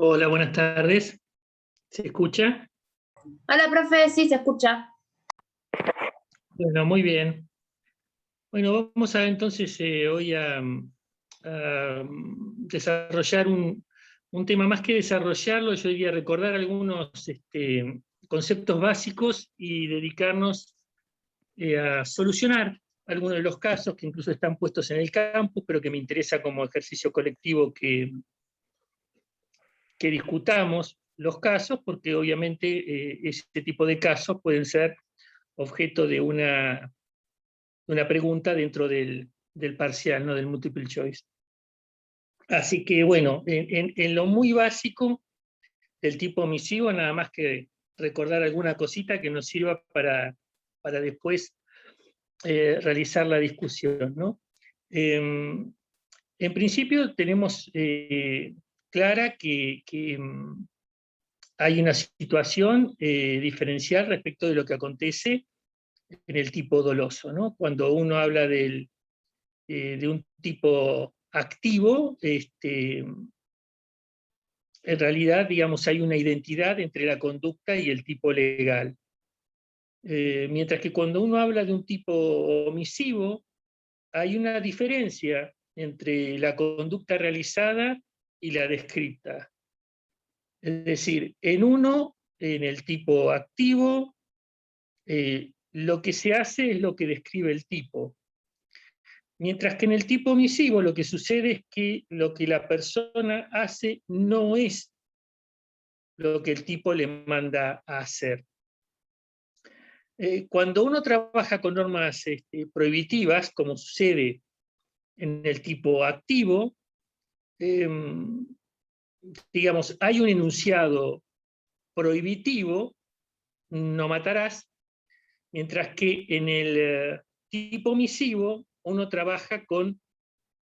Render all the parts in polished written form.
Hola, buenas tardes. ¿Se escucha? Hola, profe, sí, se escucha. Bueno, muy bien. Bueno, vamos a entonces hoy a desarrollar un tema. Más que desarrollarlo, yo diría recordar algunos conceptos básicos y dedicarnos a solucionar algunos de los casos que incluso están puestos en el campus, pero que me interesa como ejercicio colectivo que discutamos los casos, porque obviamente ese tipo de casos pueden ser objeto de una pregunta dentro del parcial, ¿no? Del multiple choice. Así que bueno, en lo muy básico del tipo omisivo, nada más que recordar alguna cosita que nos sirva para después realizar la discusión, ¿no? En principio tenemos clara que hay una situación diferencial respecto de lo que acontece en el tipo doloso, ¿no? Cuando uno habla de un tipo activo, en realidad, digamos, hay una identidad entre la conducta y el tipo legal. Mientras que cuando uno habla de un tipo omisivo, hay una diferencia entre la conducta realizada y la descrita. Es decir, en el tipo activo, lo que se hace es lo que describe el tipo. Mientras que en el tipo omisivo lo que sucede es que lo que la persona hace no es lo que el tipo le manda a hacer. Cuando uno trabaja con normas prohibitivas, como sucede en el tipo activo, digamos, hay un enunciado prohibitivo, no matarás, mientras que en el tipo omisivo uno trabaja con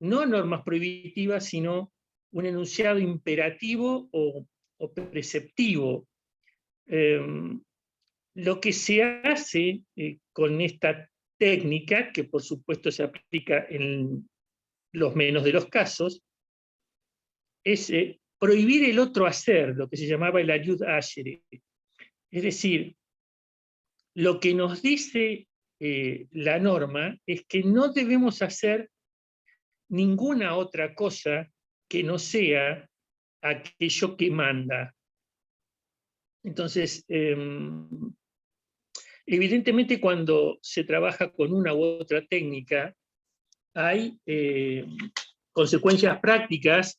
no normas prohibitivas, sino un enunciado imperativo o preceptivo. Lo que se hace con esta técnica, que por supuesto se aplica en los menos de los casos, es prohibir el otro hacer, lo que se llamaba el ayud ashere. Es decir, lo que nos dice la norma es que no debemos hacer ninguna otra cosa que no sea aquello que manda. Entonces, evidentemente cuando se trabaja con una u otra técnica, hay consecuencias prácticas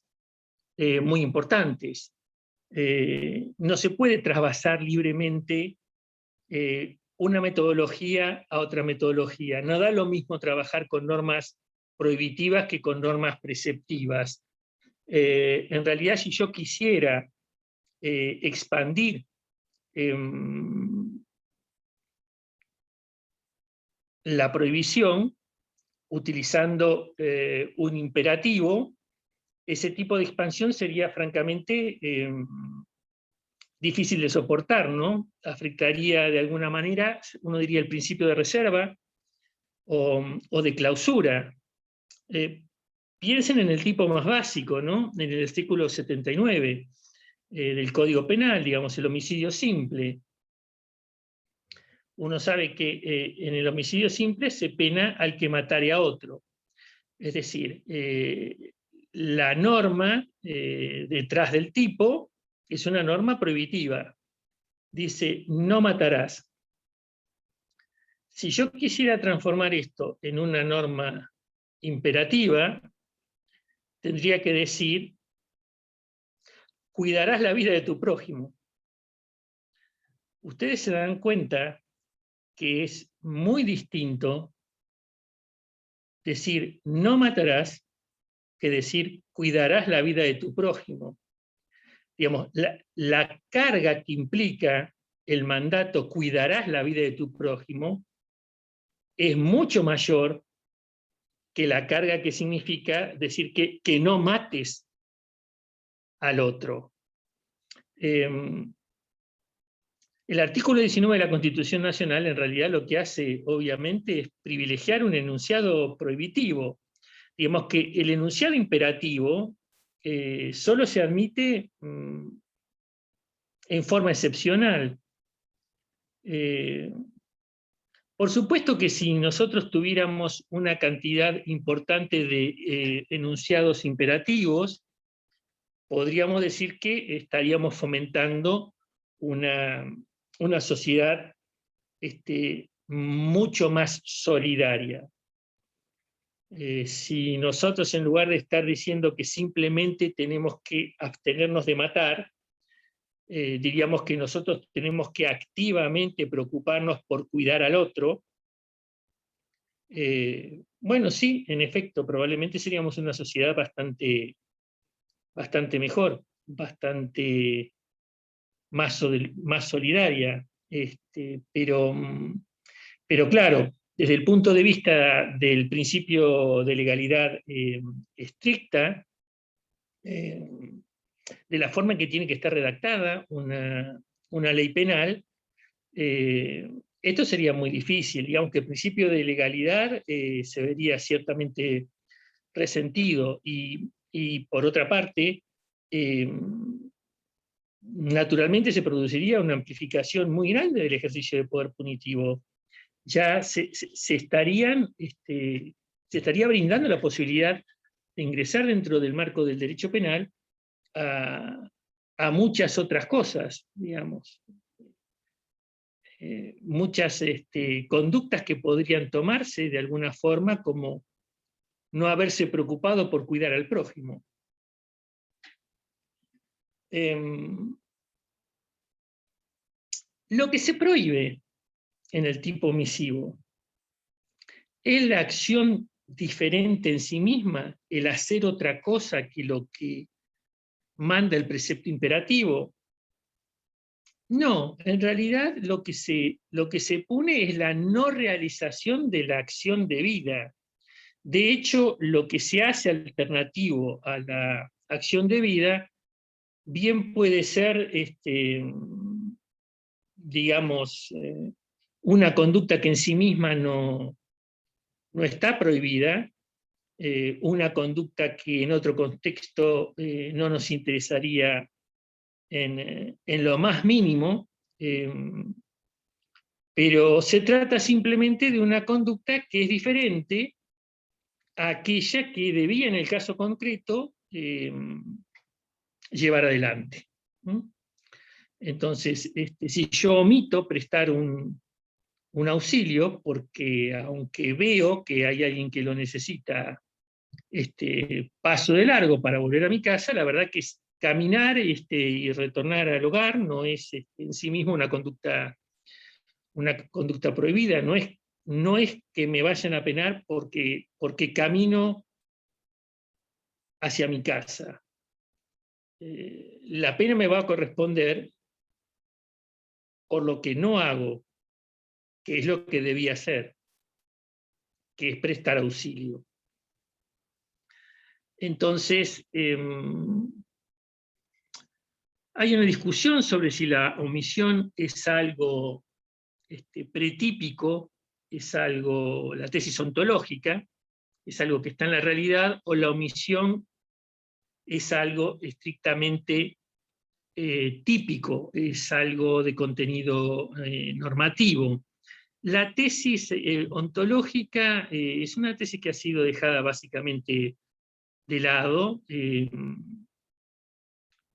muy importantes. No se puede trasvasar libremente una metodología a otra metodología. No da lo mismo trabajar con normas prohibitivas que con normas preceptivas. En realidad, si yo quisiera expandir la prohibición utilizando un imperativo, ese tipo de expansión sería francamente difícil de soportar, ¿no? Afectaría de alguna manera, uno diría, el principio de reserva o de clausura. Piensen en el tipo más básico, ¿no? En el artículo 79 del Código Penal, digamos, el homicidio simple. Uno sabe que en el homicidio simple se pena al que matare a otro. Es decir, la norma detrás del tipo es una norma prohibitiva. Dice, no matarás. Si yo quisiera transformar esto en una norma imperativa, tendría que decir, cuidarás la vida de tu prójimo. Ustedes se dan cuenta que es muy distinto decir no matarás que decir cuidarás la vida de tu prójimo. Digamos, la carga que implica el mandato cuidarás la vida de tu prójimo es mucho mayor que la carga que significa decir que no mates al otro. El artículo 19 de la Constitución Nacional en realidad lo que hace, obviamente, es privilegiar un enunciado prohibitivo. Digamos que el enunciado imperativo solo se admite en forma excepcional. Por supuesto que si nosotros tuviéramos una cantidad importante de enunciados imperativos, podríamos decir que estaríamos fomentando una sociedad mucho más solidaria. Si nosotros, en lugar de estar diciendo que simplemente tenemos que abstenernos de matar, diríamos que nosotros tenemos que activamente preocuparnos por cuidar al otro, bueno, sí, en efecto, probablemente seríamos una sociedad bastante mejor, bastante más solidaria, pero claro, desde el punto de vista del principio de legalidad estricta, de la forma en que tiene que estar redactada una ley penal, esto sería muy difícil. Digamos que el principio de legalidad se vería ciertamente resentido, y por otra parte, naturalmente se produciría una amplificación muy grande del ejercicio de poder punitivo. Ya se estaría brindando la posibilidad de ingresar dentro del marco del derecho penal a muchas otras cosas, digamos. Muchas conductas que podrían tomarse de alguna forma como no haberse preocupado por cuidar al prójimo. Lo que se prohíbe en el tipo omisivo es la acción diferente en sí misma, el hacer otra cosa que lo que manda el precepto imperativo. No, en realidad lo que se pone es la no realización de la acción debida. De hecho, lo que se hace alternativo a la acción debida bien puede ser, digamos, una conducta que en sí misma no está prohibida, una conducta que en otro contexto no nos interesaría en lo más mínimo, pero se trata simplemente de una conducta que es diferente a aquella que debía, en el caso concreto, llevar adelante. Entonces, si yo omito prestar un auxilio, porque aunque veo que hay alguien que lo necesita, paso de largo para volver a mi casa, la verdad que caminar y retornar al hogar no es en sí mismo una conducta prohibida, no es que me vayan a penar porque camino hacia mi casa. La pena me va a corresponder por lo que no hago, que es lo que debía hacer, que es prestar auxilio. Entonces, hay una discusión sobre si la omisión es algo pretípico, es algo, la tesis ontológica, es algo que está en la realidad, o la omisión es algo estrictamente típico, es algo de contenido normativo. La tesis ontológica es una tesis que ha sido dejada básicamente de lado.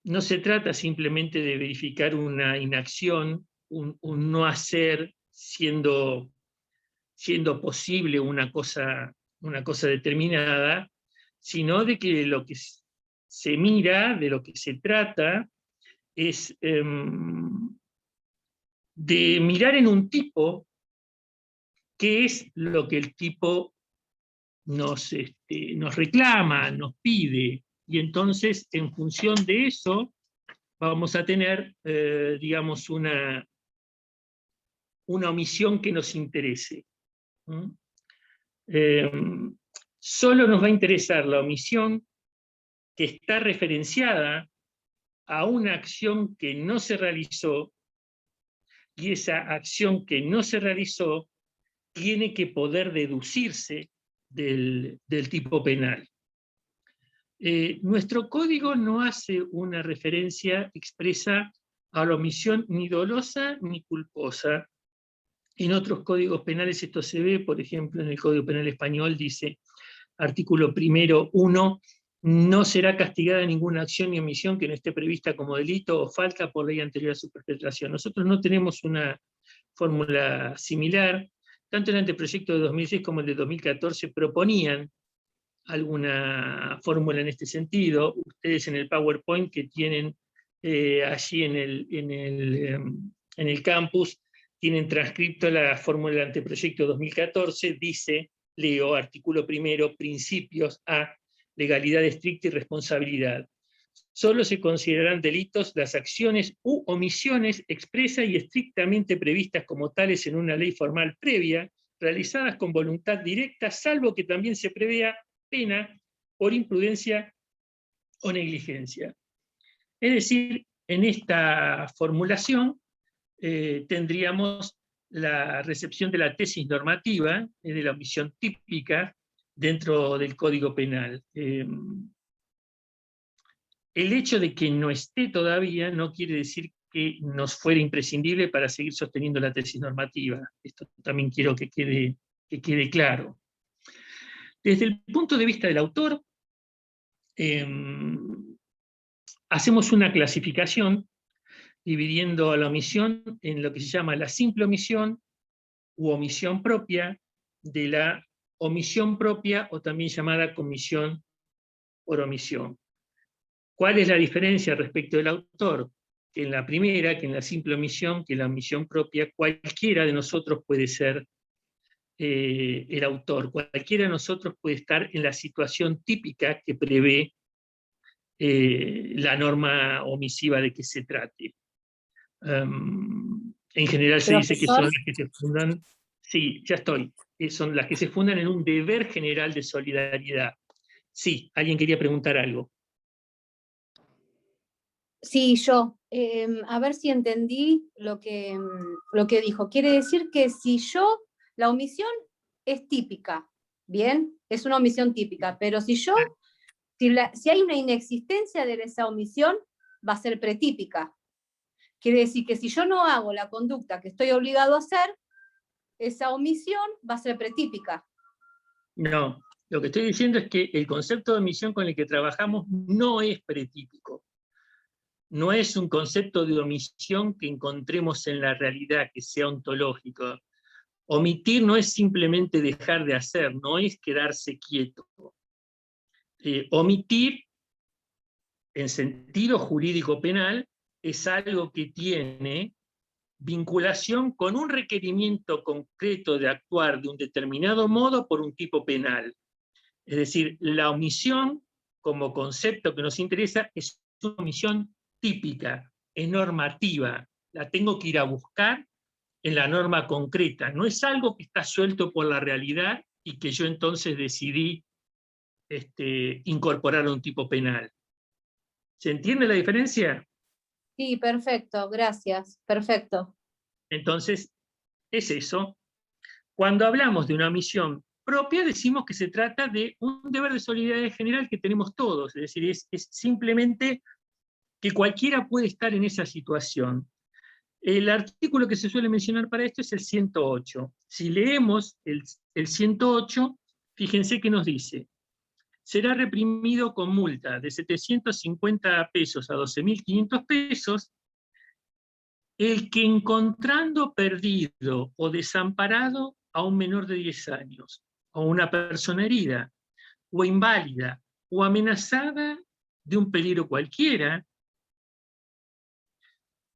No se trata simplemente de verificar una inacción, un no hacer, siendo posible una cosa determinada, sino de que lo que se mira, de lo que se trata, es de mirar en un tipo qué es lo que el tipo nos reclama, nos pide, y entonces en función de eso vamos a tener, digamos, una omisión que nos interese. Solo nos va a interesar la omisión que está referenciada a una acción que no se realizó, y esa acción que no se realizó tiene que poder deducirse del tipo penal. Nuestro código no hace una referencia expresa a la omisión ni dolosa ni culposa. En otros códigos penales esto se ve, por ejemplo, en el Código Penal Español dice, artículo 1, no será castigada ninguna acción ni omisión que no esté prevista como delito o falta por ley anterior a su perpetración. Nosotros no tenemos una fórmula similar. Tanto el anteproyecto de 2006 como el de 2014 proponían alguna fórmula en este sentido. Ustedes en el PowerPoint que tienen allí en el campus, tienen transcripto la fórmula del anteproyecto 2014, dice, leo, artículo 1, principios A, legalidad estricta y responsabilidad. Solo se considerarán delitos las acciones u omisiones expresas y estrictamente previstas como tales en una ley formal previa, realizadas con voluntad directa, salvo que también se prevea pena por imprudencia o negligencia. Es decir, en esta formulación tendríamos la recepción de la tesis normativa, de la omisión típica, dentro del Código Penal. El hecho de que no esté todavía no quiere decir que nos fuera imprescindible para seguir sosteniendo la tesis normativa. Esto también quiero que quede claro. Desde el punto de vista del autor, hacemos una clasificación dividiendo a la omisión en lo que se llama la simple omisión u omisión propia, de la omisión propia o también llamada comisión por omisión. ¿Cuál es la diferencia respecto del autor? Que en la primera, que en la simple omisión, que en la omisión propia, cualquiera de nosotros puede ser el autor, cualquiera de nosotros puede estar en la situación típica que prevé la norma omisiva de que se trate. En general se dice que son las que se fundan, sí, ya estoy, son las que se fundan en un deber general de solidaridad. Sí, alguien quería preguntar algo. Sí, yo. A ver si entendí lo que dijo. Quiere decir que si la omisión es típica, ¿bien? Es una omisión típica, pero si hay una inexistencia de esa omisión, va a ser pretípica. Quiere decir que si yo no hago la conducta que estoy obligado a hacer, esa omisión va a ser pretípica. No, lo que estoy diciendo es que el concepto de omisión con el que trabajamos no es pretípico. No es un concepto de omisión que encontremos en la realidad, que sea ontológico. Omitir no es simplemente dejar de hacer, no es quedarse quieto. Omitir, en sentido jurídico penal, es algo que tiene vinculación con un requerimiento concreto de actuar de un determinado modo por un tipo penal. Es decir, la omisión, como concepto que nos interesa, es una omisión típica, es normativa, la tengo que ir a buscar en la norma concreta, no es algo que está suelto por la realidad y que yo entonces decidí incorporar a un tipo penal. ¿Se entiende la diferencia? Sí, perfecto, gracias, perfecto. Entonces, es eso. Cuando hablamos de una omisión propia, decimos que se trata de un deber de solidaridad general que tenemos todos, es decir, es simplemente que cualquiera puede estar en esa situación. El artículo que se suele mencionar para esto es el 108. Si leemos el 108, fíjense que nos dice: será reprimido con multa de 750 pesos a 12.500 pesos el que encontrando perdido o desamparado a un menor de 10 años, o una persona herida, o inválida, o amenazada de un peligro cualquiera.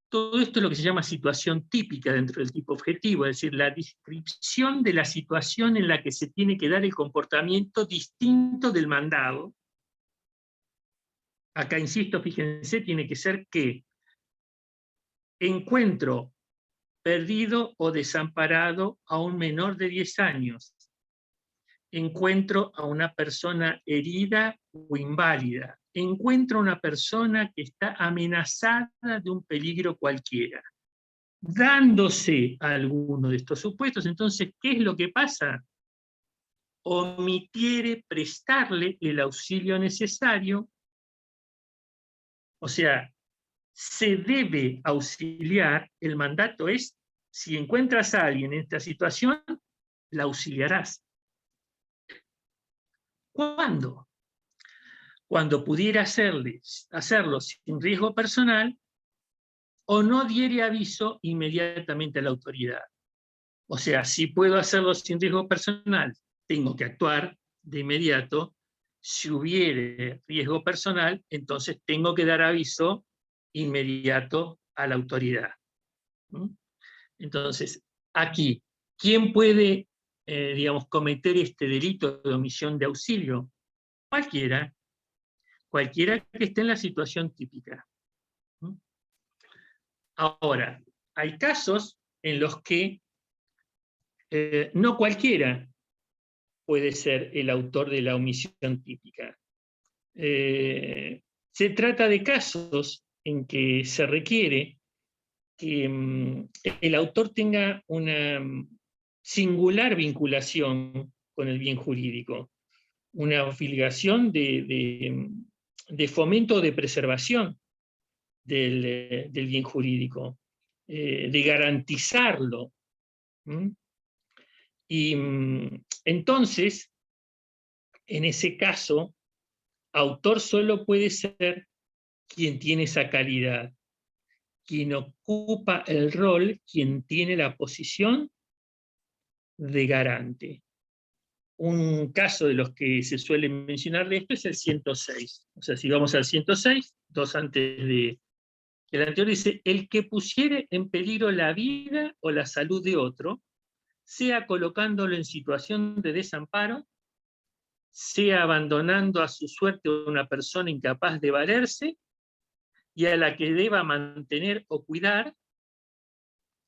Todo esto es lo que se llama situación típica dentro del tipo objetivo, es decir, la descripción de la situación en la que se tiene que dar el comportamiento distinto del mandado. Acá, insisto, fíjense, tiene que ser que encuentro perdido o desamparado a un menor de 10 años. Encuentro a una persona herida o inválida. Encuentro a una persona que está amenazada de un peligro cualquiera. Dándose a alguno de estos supuestos, entonces, ¿qué es lo que pasa? omitiere prestarle el auxilio necesario, o sea, se debe auxiliar, el mandato es, si encuentras a alguien en esta situación, la auxiliarás. ¿Cuándo? Cuando pudiera hacerlo sin riesgo personal, o no diere aviso inmediatamente a la autoridad. O sea, si puedo hacerlo sin riesgo personal, tengo que actuar de inmediato. Si hubiere riesgo personal, entonces tengo que dar aviso inmediato a la autoridad. Entonces, aquí, ¿quién puede, digamos, cometer este delito de omisión de auxilio? Cualquiera que esté en la situación típica. Ahora, hay casos en los que no cualquiera puede ser el autor de la omisión típica. Se trata de casos en que se requiere que el autor tenga una singular vinculación con el bien jurídico, una obligación de fomento o de preservación del bien jurídico, de garantizarlo. Y entonces, en ese caso, autor solo puede ser quien tiene esa calidad, quien ocupa el rol, quien tiene la posición de garante. Un caso de los que se suele mencionar de esto es el 106. O sea, si vamos al 106, dos antes de el anterior, dice: el que pusiere en peligro la vida o la salud de otro, sea colocándolo en situación de desamparo, sea abandonando a su suerte a una persona incapaz de valerse y a la que deba mantener o cuidar,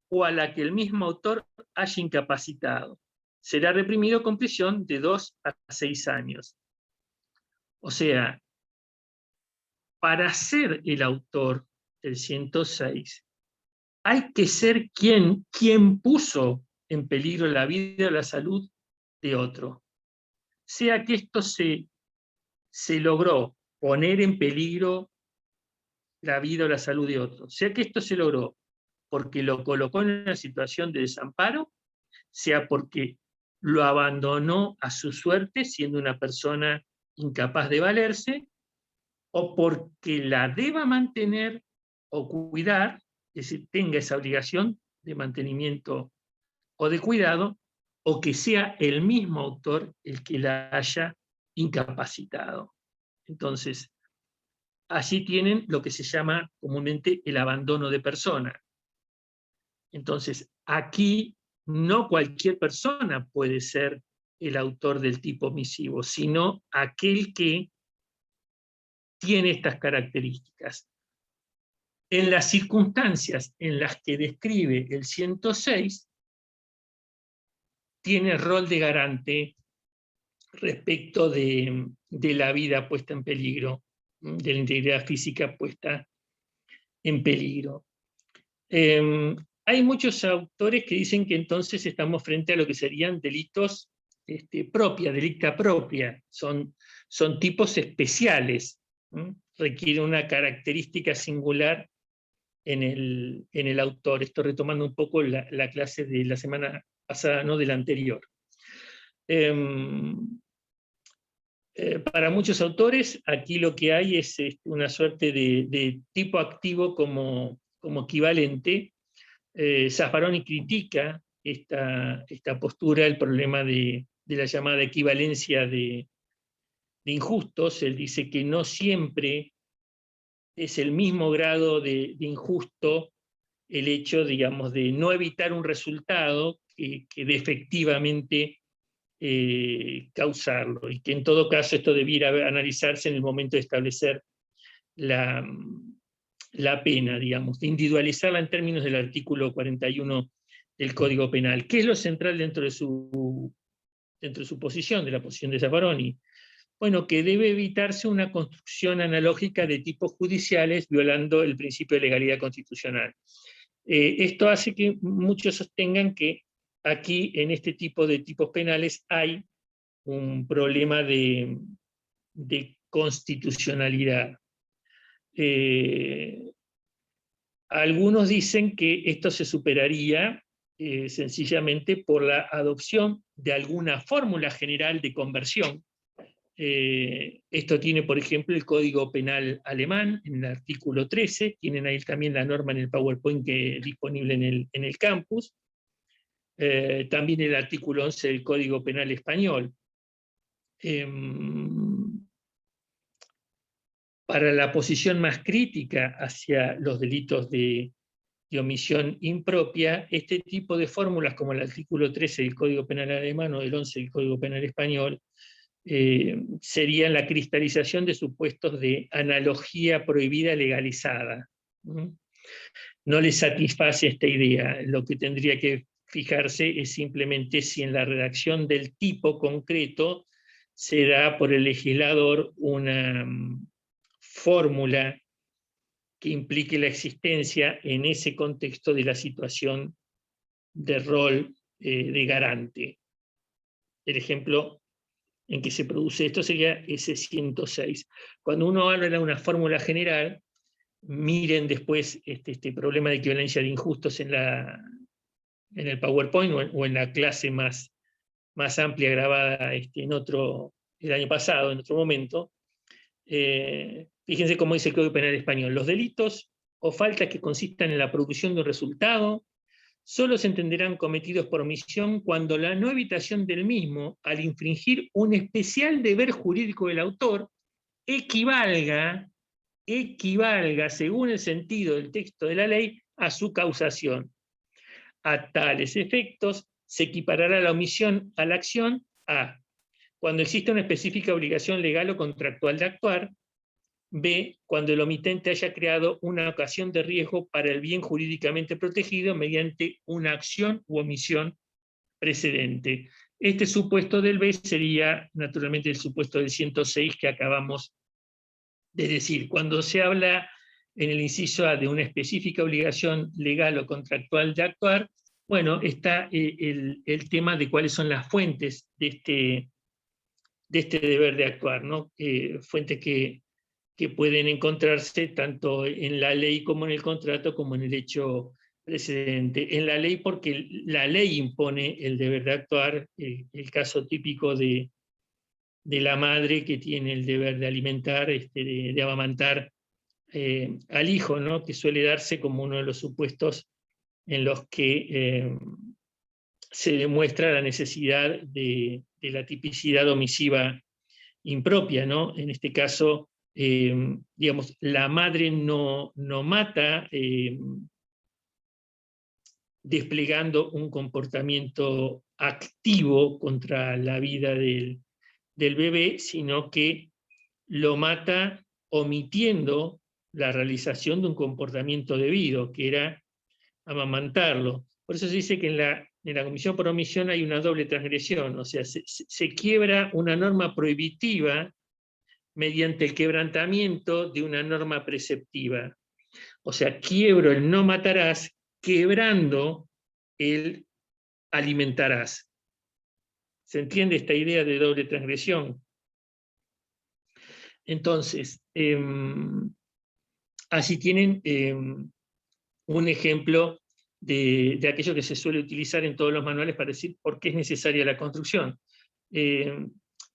o a la que el mismo autor haya incapacitado. Será reprimido con prisión de 2 a 6 años. O sea, para ser el autor del 106, hay que ser quien puso en peligro la vida o la salud de otro. Sea que esto se logró poner en peligro la vida o la salud de otro, sea que esto se logró porque lo colocó en una situación de desamparo, sea porque lo abandonó a su suerte siendo una persona incapaz de valerse, o porque la deba mantener o cuidar, es decir, tenga esa obligación de mantenimiento o de cuidado, o que sea el mismo autor el que la haya incapacitado. Entonces, allí tienen lo que se llama comúnmente el abandono de persona. Entonces, aquí no cualquier persona puede ser el autor del tipo omisivo, sino aquel que tiene estas características. En las circunstancias en las que describe el 106, tiene rol de garante respecto de la vida puesta en peligro, de la integridad física puesta en peligro. Hay muchos autores que dicen que entonces estamos frente a lo que serían delitos delicta propia, son tipos especiales, requiere una característica singular en el autor. Esto retomando un poco la clase de la semana pasada, no de la anterior. Para muchos autores, aquí lo que hay es una suerte de tipo activo como equivalente. Zaffaroni critica esta postura, el problema de la llamada equivalencia de injustos. Él dice que no siempre es el mismo grado de injusto el hecho, digamos, de no evitar un resultado que de efectivamente causarlo, y que en todo caso esto debiera analizarse en el momento de establecer la pena, digamos, de individualizarla en términos del artículo 41 del Código Penal. ¿Qué es lo central dentro de su posición, de la posición de Zaffaroni? Bueno, que debe evitarse una construcción analógica de tipos judiciales violando el principio de legalidad constitucional. Esto hace que muchos sostengan que aquí, en este tipo de tipos penales, hay un problema de constitucionalidad. Algunos dicen que esto se superaría sencillamente por la adopción de alguna fórmula general de conversión. Esto tiene, por ejemplo, el Código Penal alemán, en el artículo 13, tienen ahí también la norma en el PowerPoint disponible en el campus, también el artículo 11 del Código Penal español. Para la posición más crítica hacia los delitos de omisión impropia, este tipo de fórmulas como el artículo 13 del Código Penal alemán o el 11 del Código Penal español serían la cristalización de supuestos de analogía prohibida legalizada. No les satisface esta idea. Lo que tendría que fijarse es simplemente si en la redacción del tipo concreto se da por el legislador una fórmula que implique la existencia en ese contexto de la situación de rol de garante. El ejemplo en que se produce esto sería ese 106. Cuando uno habla de una fórmula general, miren después este problema de equivalencia de injustos en el PowerPoint o en la clase más amplia grabada el año pasado, en otro momento. Fíjense cómo dice el Código Penal español. Los delitos o faltas que consistan en la producción de un resultado solo se entenderán cometidos por omisión cuando la no evitación del mismo, al infringir un especial deber jurídico del autor, equivalga, según el sentido del texto de la ley, a su causación. A tales efectos, se equiparará la omisión a la acción a cuando existe una específica obligación legal o contractual de actuar, B, cuando el omitente haya creado una ocasión de riesgo para el bien jurídicamente protegido mediante una acción u omisión precedente. Este supuesto del B sería, naturalmente, el supuesto del 106 que acabamos de decir. Cuando se habla en el inciso A de una específica obligación legal o contractual de actuar, bueno, está el tema de cuáles son las fuentes de este deber de actuar, ¿no? Fuentes que pueden encontrarse tanto en la ley como en el contrato, como en el hecho precedente. En la ley, porque la ley impone el deber de actuar, el caso típico de la madre que tiene el deber de alimentar, de amamantar al hijo, ¿no? Que suele darse como uno de los supuestos en los que se demuestra la necesidad de la tipicidad omisiva impropia, ¿no? En este caso, digamos, la madre no mata desplegando un comportamiento activo contra la vida del bebé, sino que lo mata omitiendo la realización de un comportamiento debido, que era amamantarlo. Por eso se dice que en la comisión por omisión hay una doble transgresión, o sea, se quiebra una norma prohibitiva mediante el quebrantamiento de una norma preceptiva. O sea, quiebro el no matarás, quebrando el alimentarás. ¿Se entiende esta idea de doble transgresión? Entonces, así tienen un ejemplo de aquello que se suele utilizar en todos los manuales para decir por qué es necesaria la construcción.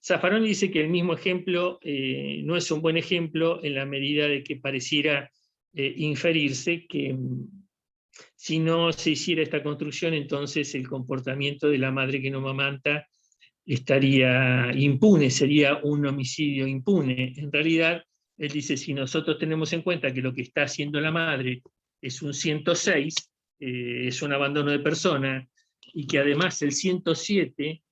Zaffaroni dice que el mismo ejemplo no es un buen ejemplo en la medida de que pareciera inferirse que si no se hiciera esta construcción, entonces el comportamiento de la madre que no amamanta estaría impune, sería un homicidio impune. En realidad, él dice, si nosotros tenemos en cuenta que lo que está haciendo la madre es un 106, es un abandono de persona, y que además el 107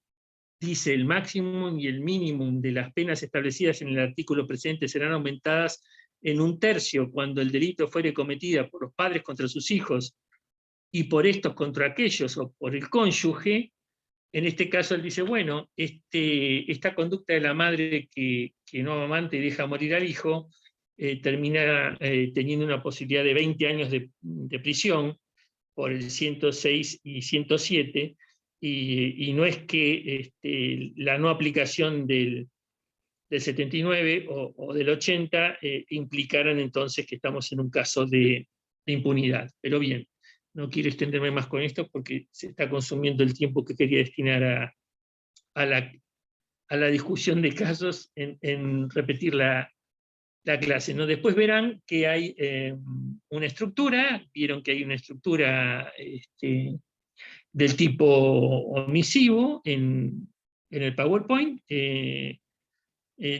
dice el máximo y el mínimo de las penas establecidas en el artículo precedente serán aumentadas en 1/3 cuando el delito fuere cometido por los padres contra sus hijos y por estos contra aquellos o por el cónyuge. En este caso él dice, bueno, esta conducta de la madre que no amamanta y deja morir al hijo termina teniendo una posibilidad de 20 años de prisión por el 106 y 107, y no es que la no aplicación del 79 o del 80 implicaran entonces que estamos en un caso de impunidad. Pero bien, no quiero extenderme más con esto porque se está consumiendo el tiempo que quería destinar a la discusión de casos en repetir la clase, ¿no? Después verán que hay una estructura, vieron que hay una estructura del tipo omisivo en el PowerPoint,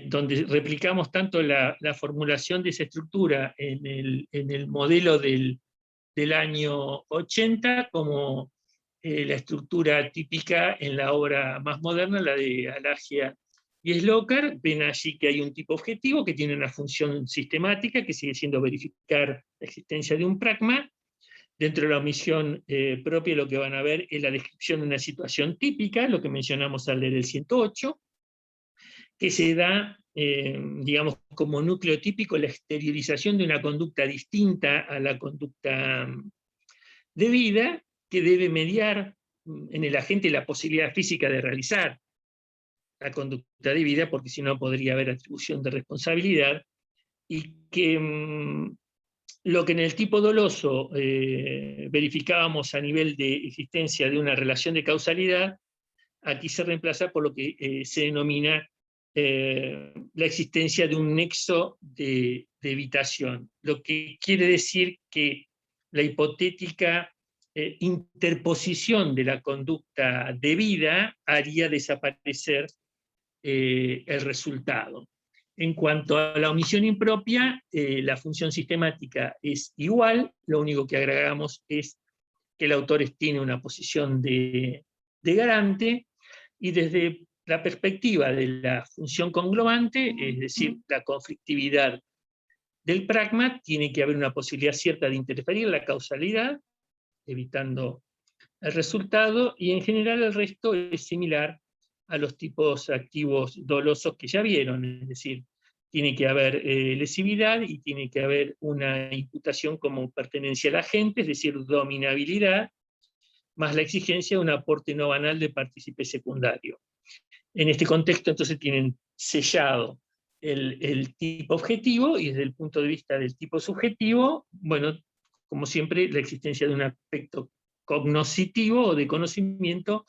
donde replicamos tanto la formulación de esa estructura en el modelo del año 80 como la estructura típica en la obra más moderna, la de Alargia y Slocar. Ven allí que hay un tipo objetivo que tiene una función sistemática que sigue siendo verificar la existencia de un pragma. Dentro de la omisión propia lo que van a ver es la descripción de una situación típica, lo que mencionamos al leer el 108, que se da, digamos, como núcleo típico la exteriorización de una conducta distinta a la conducta de vida, que debe mediar en el agente la posibilidad física de realizar la conducta de vida, porque si no podría haber atribución de responsabilidad, y que lo que en el tipo doloso verificábamos a nivel de existencia de una relación de causalidad, aquí se reemplaza por lo que se denomina la existencia de un nexo de evitación, lo que quiere decir que la hipotética interposición de la conducta debida haría desaparecer el resultado. En cuanto a la omisión impropia, la función sistemática es igual, lo único que agregamos es que el autor tiene una posición de garante, y desde la perspectiva de la función conglobante, es decir, la conflictividad del pragma, tiene que haber una posibilidad cierta de interferir la causalidad, evitando el resultado, y en general el resto es similar a los tipos activos dolosos que ya vieron, es decir, tiene que haber lesividad y tiene que haber una imputación como pertenencia al agente, es decir, dominabilidad, más la exigencia de un aporte no banal de partícipe secundario. En este contexto, entonces, tienen sellado el tipo objetivo, y desde el punto de vista del tipo subjetivo, bueno, como siempre, la existencia de un aspecto cognoscitivo o de conocimiento,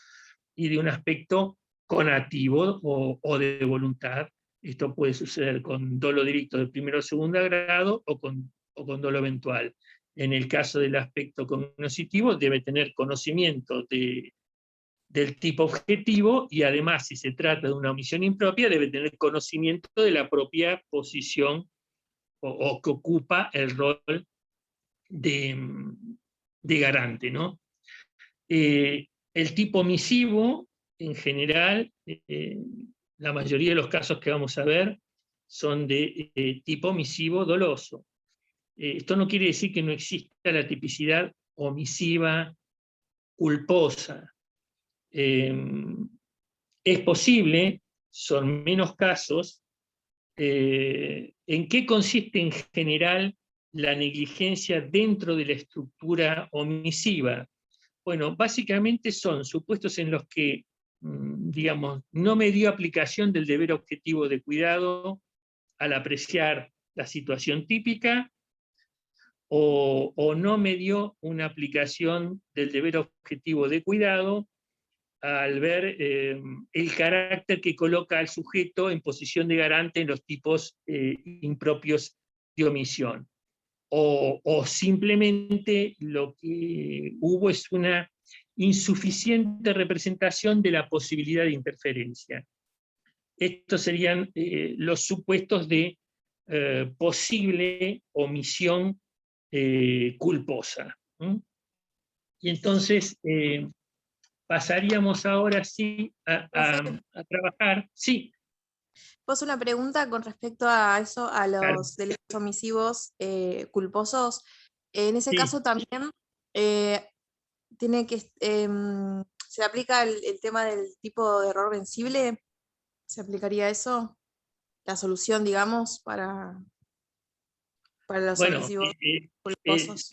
y de un aspecto conativo o de voluntad. Esto puede suceder con dolo directo de primero o segundo grado o con dolo eventual. En el caso del aspecto cognoscitivo, debe tener conocimiento del tipo objetivo, y además, si se trata de una omisión impropia, debe tener conocimiento de la propia posición o que ocupa el rol de garante, ¿no? El tipo omisivo, en general, la mayoría de los casos que vamos a ver son de tipo omisivo doloso. Esto no quiere decir que no exista la tipicidad omisiva culposa. Es posible, son menos casos. ¿En qué consiste en general la negligencia dentro de la estructura omisiva? Bueno, básicamente son supuestos en los que, digamos, no me dio aplicación del deber objetivo de cuidado al apreciar la situación típica, o no me dio una aplicación del deber objetivo de cuidado al ver el carácter que coloca al sujeto en posición de garante en los tipos impropios de omisión. O simplemente lo que hubo es una insuficiente representación de la posibilidad de interferencia. Estos serían los supuestos de posible omisión culposa. Y entonces pasaríamos ahora sí a trabajar. Sí. Pues una pregunta con respecto a eso, a los Claro. delitos omisivos culposos. En ese Sí. caso también tiene que se aplica el tema del tipo de error vencible. ¿Se aplicaría eso? La solución, digamos, para los Bueno, omisivos culposos.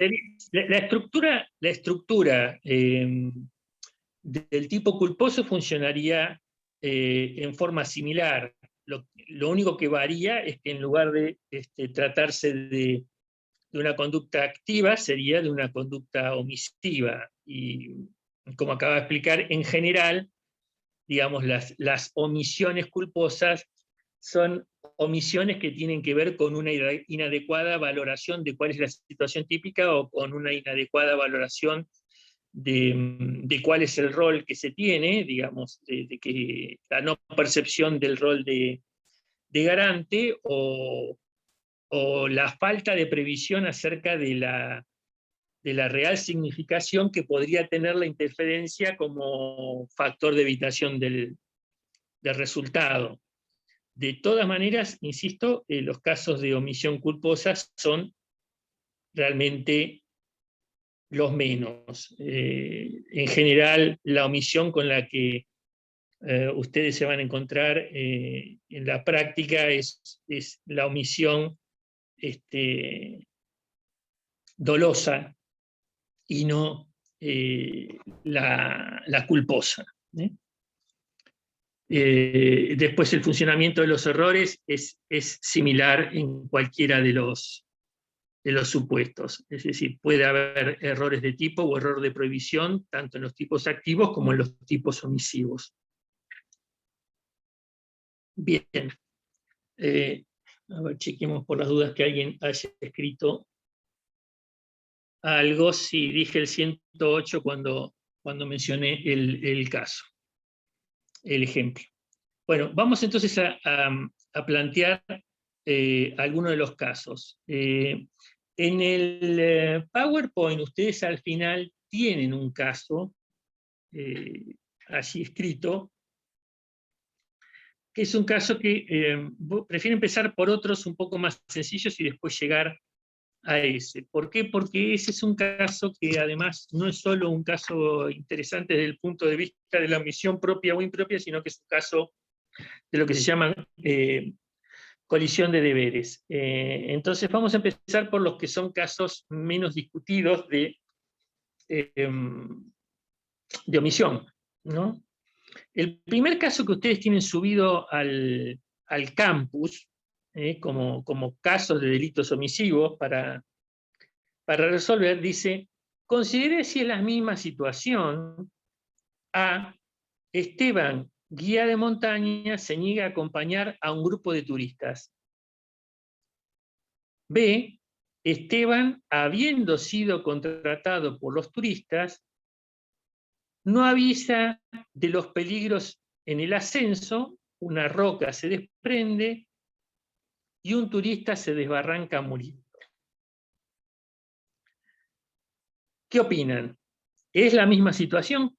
la estructura del tipo culposo funcionaría en forma similar. Lo único que varía es que en lugar de tratarse de una conducta activa, sería de una conducta omisiva. Y como acabo de explicar, en general, digamos, las omisiones culposas son omisiones que tienen que ver con una inadecuada valoración de cuál es la situación típica o con una inadecuada valoración de cuál es el rol que se tiene, digamos, de que la no percepción del rol de garante o la falta de previsión acerca de la real significación que podría tener la interferencia como factor de evitación del resultado. De todas maneras, insisto, los casos de omisión culposa son realmente los menos. En general, la omisión con la que ustedes se van a encontrar en la práctica es la omisión dolosa y no la culposa. Después el funcionamiento de los errores es similar en cualquiera de los supuestos. Es decir, puede haber errores de tipo o error de prohibición, tanto en los tipos activos como en los tipos omisivos. Bien. A ver, chequemos por las dudas que alguien haya escrito algo. Si dije el 108 cuando mencioné el caso, el ejemplo. Bueno, vamos entonces a plantear algunos de los casos. En el PowerPoint ustedes al final tienen un caso así escrito, que es un caso que prefiero empezar por otros un poco más sencillos y después llegar a ese. ¿Por qué? Porque ese es un caso que además no es solo un caso interesante desde el punto de vista de la omisión propia o impropia, sino que es un caso de lo que se llama colisión de deberes. Entonces vamos a empezar por los que son casos menos discutidos de omisión, ¿no? El primer caso que ustedes tienen subido al campus, como casos de delitos omisivos para resolver, dice: considere si es la misma situación. A. Esteban, guía de montaña, se niega a acompañar a un grupo de turistas. B. Esteban, habiendo sido contratado por los turistas, no avisa de los peligros en el ascenso, una roca se desprende y un turista se desbarranca muriendo. ¿Qué opinan? ¿Es la misma situación?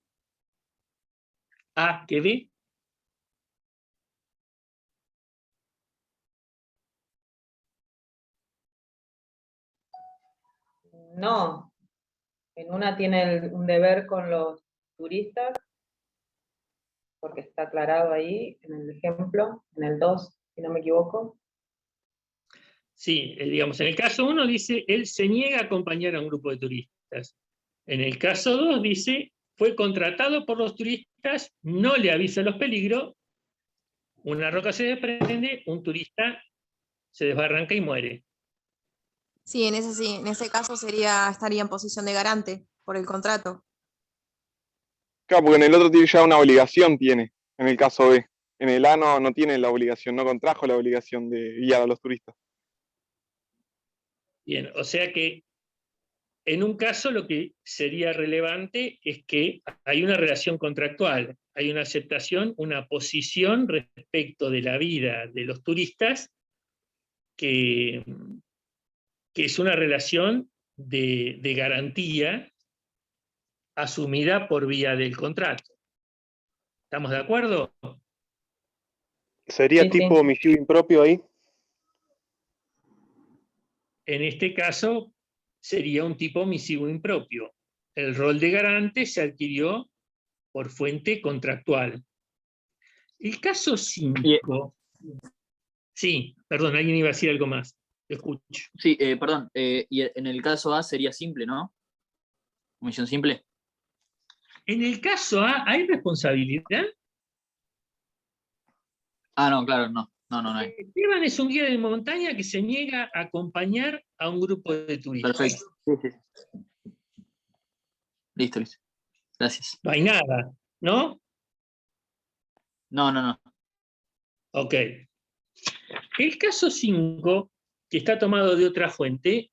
A que B. No, en una tiene un deber con los turistas, porque está aclarado ahí en el ejemplo, en el 2, si no me equivoco. Sí, digamos, en el caso 1 dice, él se niega a acompañar a un grupo de turistas. En el caso 2 dice, fue contratado por los turistas, no le avisa los peligros, una roca se desprende, un turista se desbarranca y muere. Sí, en ese caso estaría en posición de garante por el contrato. Claro, porque en el otro tiene ya una obligación, en el caso B. En el A no tiene la obligación, no contrajo la obligación de guiar a los turistas. Bien, o sea que en un caso lo que sería relevante es que hay una relación contractual, hay una aceptación, una posición respecto de la vida de los turistas que es una relación de garantía asumida por vía del contrato. ¿Estamos de acuerdo? ¿Sería Sí, tipo sí. homicidio impropio ahí? En este caso sería un tipo omisivo impropio. El rol de garante se adquirió por fuente contractual. El caso 5... Sí, perdón, alguien iba a decir algo más. Te escucho. Sí, perdón. Y en el caso A sería simple, ¿no? Omisión simple. En el caso A, ¿hay responsabilidad? Ah, no, claro, no. No hay. Esteban es un guía de montaña que se niega a acompañar a un grupo de turistas. Perfecto. Sí. Listo. Gracias. No hay nada, ¿no? No. Ok. El caso 5, que está tomado de otra fuente,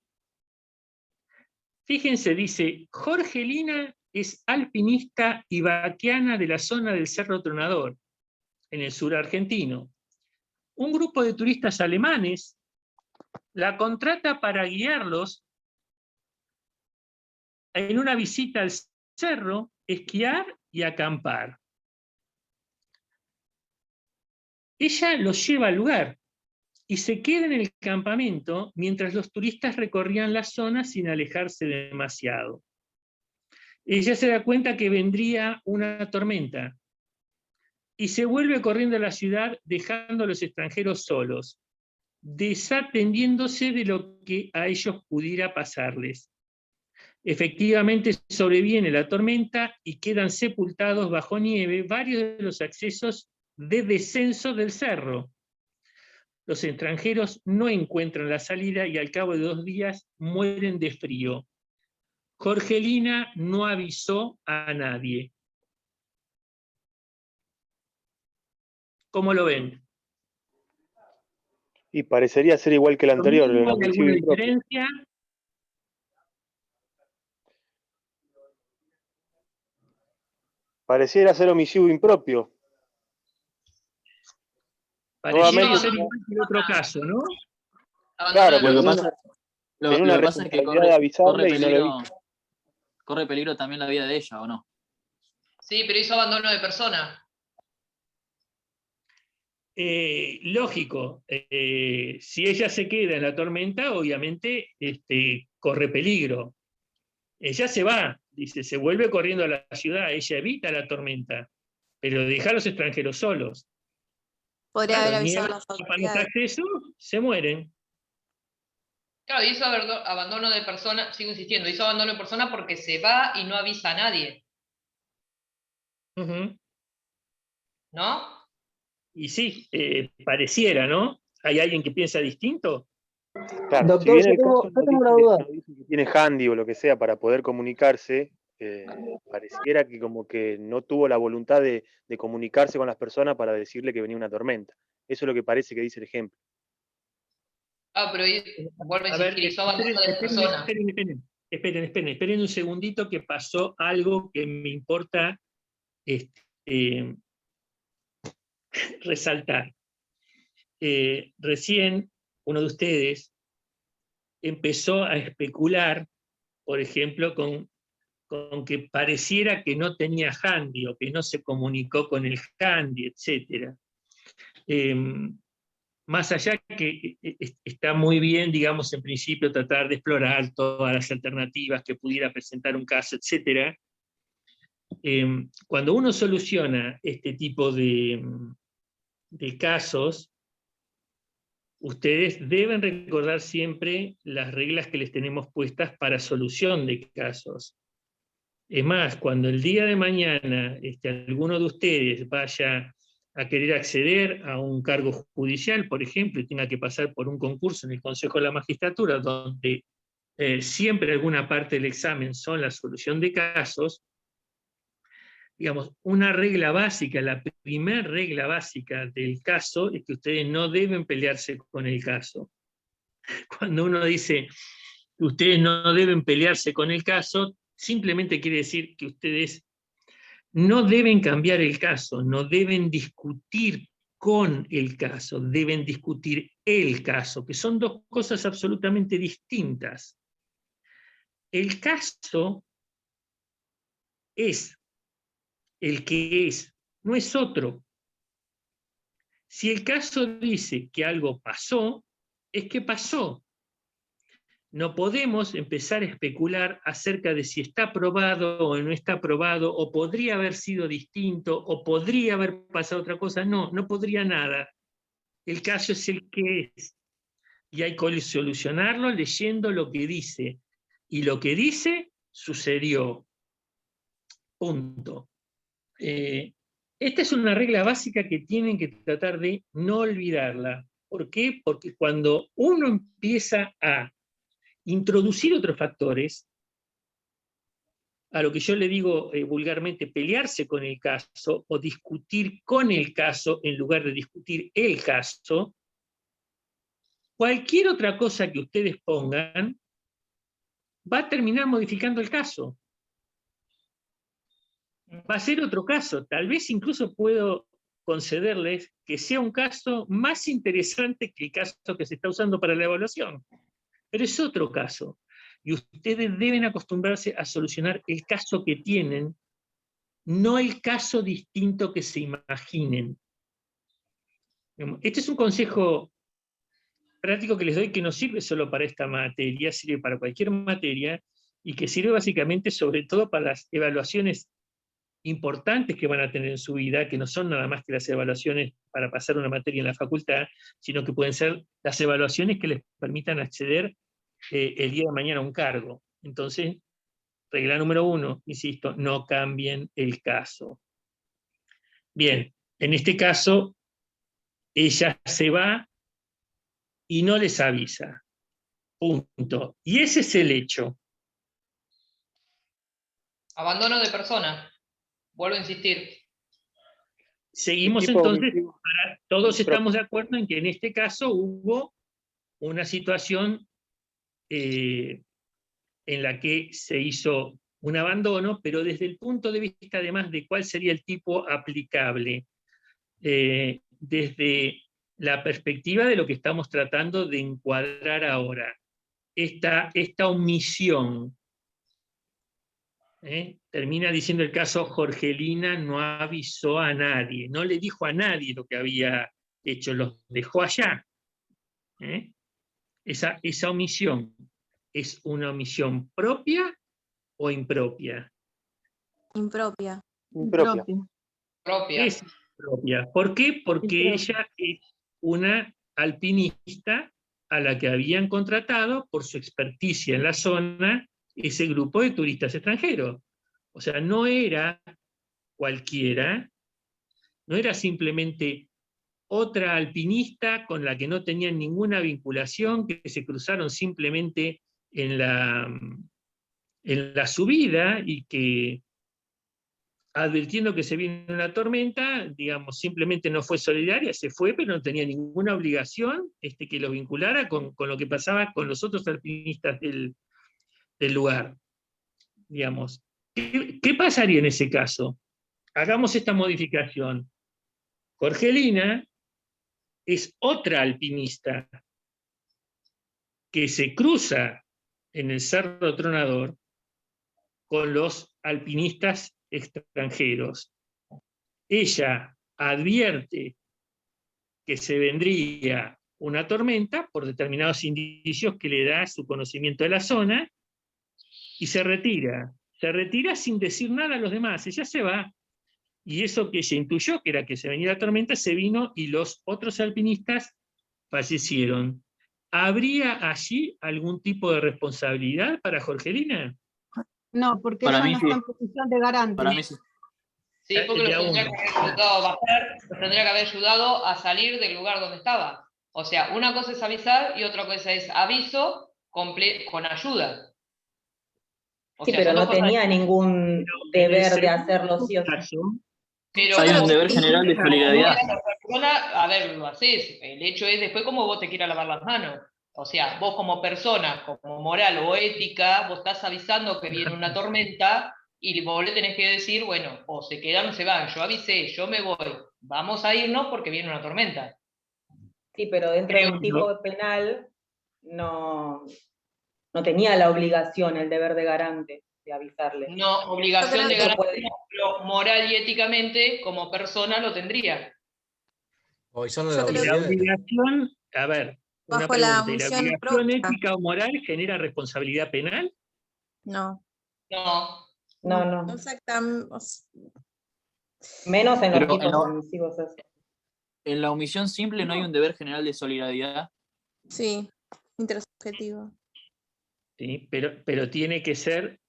fíjense, dice, Jorgelina es alpinista y vaquiana de la zona del Cerro Tronador, en el sur argentino. Un grupo de turistas alemanes la contrata para guiarlos en una visita al cerro, esquiar y acampar. Ella los lleva al lugar y se queda en el campamento mientras los turistas recorrían la zona sin alejarse demasiado. Ella se da cuenta que vendría una tormenta y se vuelve corriendo a la ciudad dejando a los extranjeros solos, desatendiéndose de lo que a ellos pudiera pasarles. Efectivamente sobreviene la tormenta y quedan sepultados bajo nieve varios de los accesos de descenso del cerro. Los extranjeros no encuentran la salida y al cabo de 2 días mueren de frío. Jorgelina no avisó a nadie. ¿Cómo lo ven? Y parecería ser igual que el anterior, el ¿Hay homicidio alguna impropio. diferencia? Pareciera ser homicidio impropio. Pareciera Nuevamente, ser igual que el otro caso, ¿no? claro, Lo que porque pasa, tenía lo una que pasa es que responsabilidad de avisarle y no lo peligro, hizo. corre peligro también la vida de ella, ¿o no? Sí, pero hizo abandono de persona. Lógico, si ella se queda en la tormenta, obviamente corre peligro. Ella se va, dice, se vuelve corriendo a la ciudad, ella evita la tormenta, pero deja a los extranjeros solos. Podría haber Claro, avisado a nieva, las tapan los autoridades. accesos, se mueren. Claro, hizo abandono de persona, sigo insistiendo, hizo abandono de persona porque se va y no avisa a nadie, Ujú. ¿no? Y sí, pareciera, ¿no? ¿Hay alguien que piensa distinto? Claro, si Doctor, bien yo el caso tengo una duda. no dice que tiene handy o lo que sea para poder comunicarse, pareciera que como que no tuvo la voluntad de comunicarse con las personas para decirle que venía una tormenta. Eso es lo que parece que dice el ejemplo. Ah, pero vuelve a A ver, insistir, hizo abandono de persona. esperen un segundito que pasó algo que me importa resaltar. Recién uno de ustedes empezó a especular, por ejemplo, con que pareciera que no tenía handy o que no se comunicó con el handy, etc. Más allá que está muy bien, digamos, en principio tratar de explorar todas las alternativas que pudiera presentar un caso, etc. Cuando uno soluciona este tipo de casos, ustedes deben recordar siempre las reglas que les tenemos puestas para solución de casos. Es más, cuando el día de mañana alguno de ustedes vaya a querer acceder a un cargo judicial, por ejemplo, y tenga que pasar por un concurso en el Consejo de la Magistratura, donde siempre alguna parte del examen son la solución de casos, digamos, una regla básica, la primera regla básica del caso es que ustedes no deben pelearse con el caso. Cuando uno dice que ustedes no deben pelearse con el caso, simplemente quiere decir que ustedes no deben cambiar el caso, no deben discutir con el caso, deben discutir el caso, que son dos cosas absolutamente distintas. El caso es el que es, no es otro. Si el caso dice que algo pasó, es que pasó. No podemos empezar a especular acerca de si está probado o no está probado, o podría haber sido distinto, o podría haber pasado otra cosa. No, no podría nada. El caso es el que es. Y hay que solucionarlo leyendo lo que dice. Y lo que dice sucedió. Punto. Esta es una regla básica que tienen que tratar de no olvidarla. ¿Por qué? Porque cuando uno empieza a introducir otros factores, a lo que yo le digo vulgarmente, pelearse con el caso o discutir con el caso en lugar de discutir el caso, cualquier otra cosa que ustedes pongan va a terminar modificando el caso. Va a ser otro caso. Tal vez incluso puedo concederles que sea un caso más interesante que el caso que se está usando para la evaluación. Pero es otro caso. Y ustedes deben acostumbrarse a solucionar el caso que tienen, no el caso distinto que se imaginen. Este es un consejo práctico que les doy, que no sirve solo para esta materia, sirve para cualquier materia, y que sirve básicamente sobre todo para las evaluaciones importantes que van a tener en su vida, que no son nada más que las evaluaciones para pasar una materia en la facultad, sino que pueden ser las evaluaciones que les permitan acceder el día de mañana a un cargo. Entonces, regla número 1, insisto, no cambien el caso. Bien, en este caso, ella se va y no les avisa. Punto. Y ese es el hecho. Abandono de persona. Vuelvo a insistir. Seguimos entonces, todos estamos de acuerdo en que en este caso hubo una situación en la que se hizo un abandono, pero desde el punto de vista además de cuál sería el tipo aplicable, desde la perspectiva de lo que estamos tratando de encuadrar ahora, esta omisión. Termina diciendo el caso: Jorgelina no avisó a nadie, no le dijo a nadie lo que había hecho, los dejó allá. Esa omisión, ¿es una omisión propia o impropia? Impropia. Impropia. Propia. Es propia. ¿Por qué? Porque ella es una alpinista a la que habían contratado por su experticia en la zona ese grupo de turistas extranjeros. O sea, no era cualquiera, no era simplemente otra alpinista con la que no tenían ninguna vinculación, que se cruzaron simplemente en la subida y que, advirtiendo que se viene una tormenta, digamos, simplemente no fue solidaria, se fue, pero no tenía ninguna obligación que lo vinculara con lo que pasaba con los otros alpinistas del lugar. Digamos. ¿Qué pasaría en ese caso? Hagamos esta modificación. Jorgelina es otra alpinista que se cruza en el Cerro Tronador con los alpinistas extranjeros. Ella advierte que se vendría una tormenta por determinados indicios que le da su conocimiento de la zona y se retira. Se retira sin decir nada a los demás. Ella se va. Y eso que ella intuyó, que era que se venía la tormenta, se vino y los otros alpinistas fallecieron. ¿Habría allí algún tipo de responsabilidad para Jorgelina? No, porque Para ella mí no sí. está en posición de garante. Para mí sí. Sí, porque los tendría que haber ayudado a bajar, los tendría que haber ayudado a salir del lugar donde estaba. O sea, una cosa es avisar y otra cosa es aviso con ayuda. O Sí, sea, pero son no dos cosas tenía ningún deber de hacerlo sí o sí. Pero Hay un como deber general de solidaridad. persona, a ver, lo haces. El hecho es después cómo vos te quieras lavar las manos. O sea, vos como persona, como moral o ética, vos estás avisando que viene una tormenta y vos le tenés que decir, bueno, o se quedan o se van. Yo avisé, yo me voy. Vamos a irnos porque viene una tormenta. Sí, pero dentro de un tipo penal no tenía la obligación, el deber de garante de avisarle. No, obligación de garantía, puede. pero moral y éticamente, como persona, lo tendría. Hoy son Yo la creo La obligación. obligación, a ver, una Bajo la pregunta, ¿y la omisión obligación propia. ética o moral genera responsabilidad penal? No. No. No. Exactamente. Menos en los Pero tipos omisivos. en la omisión simple no hay un deber general de solidaridad. Sí, intersubjetivo. ¿Sí? Pero tiene que ser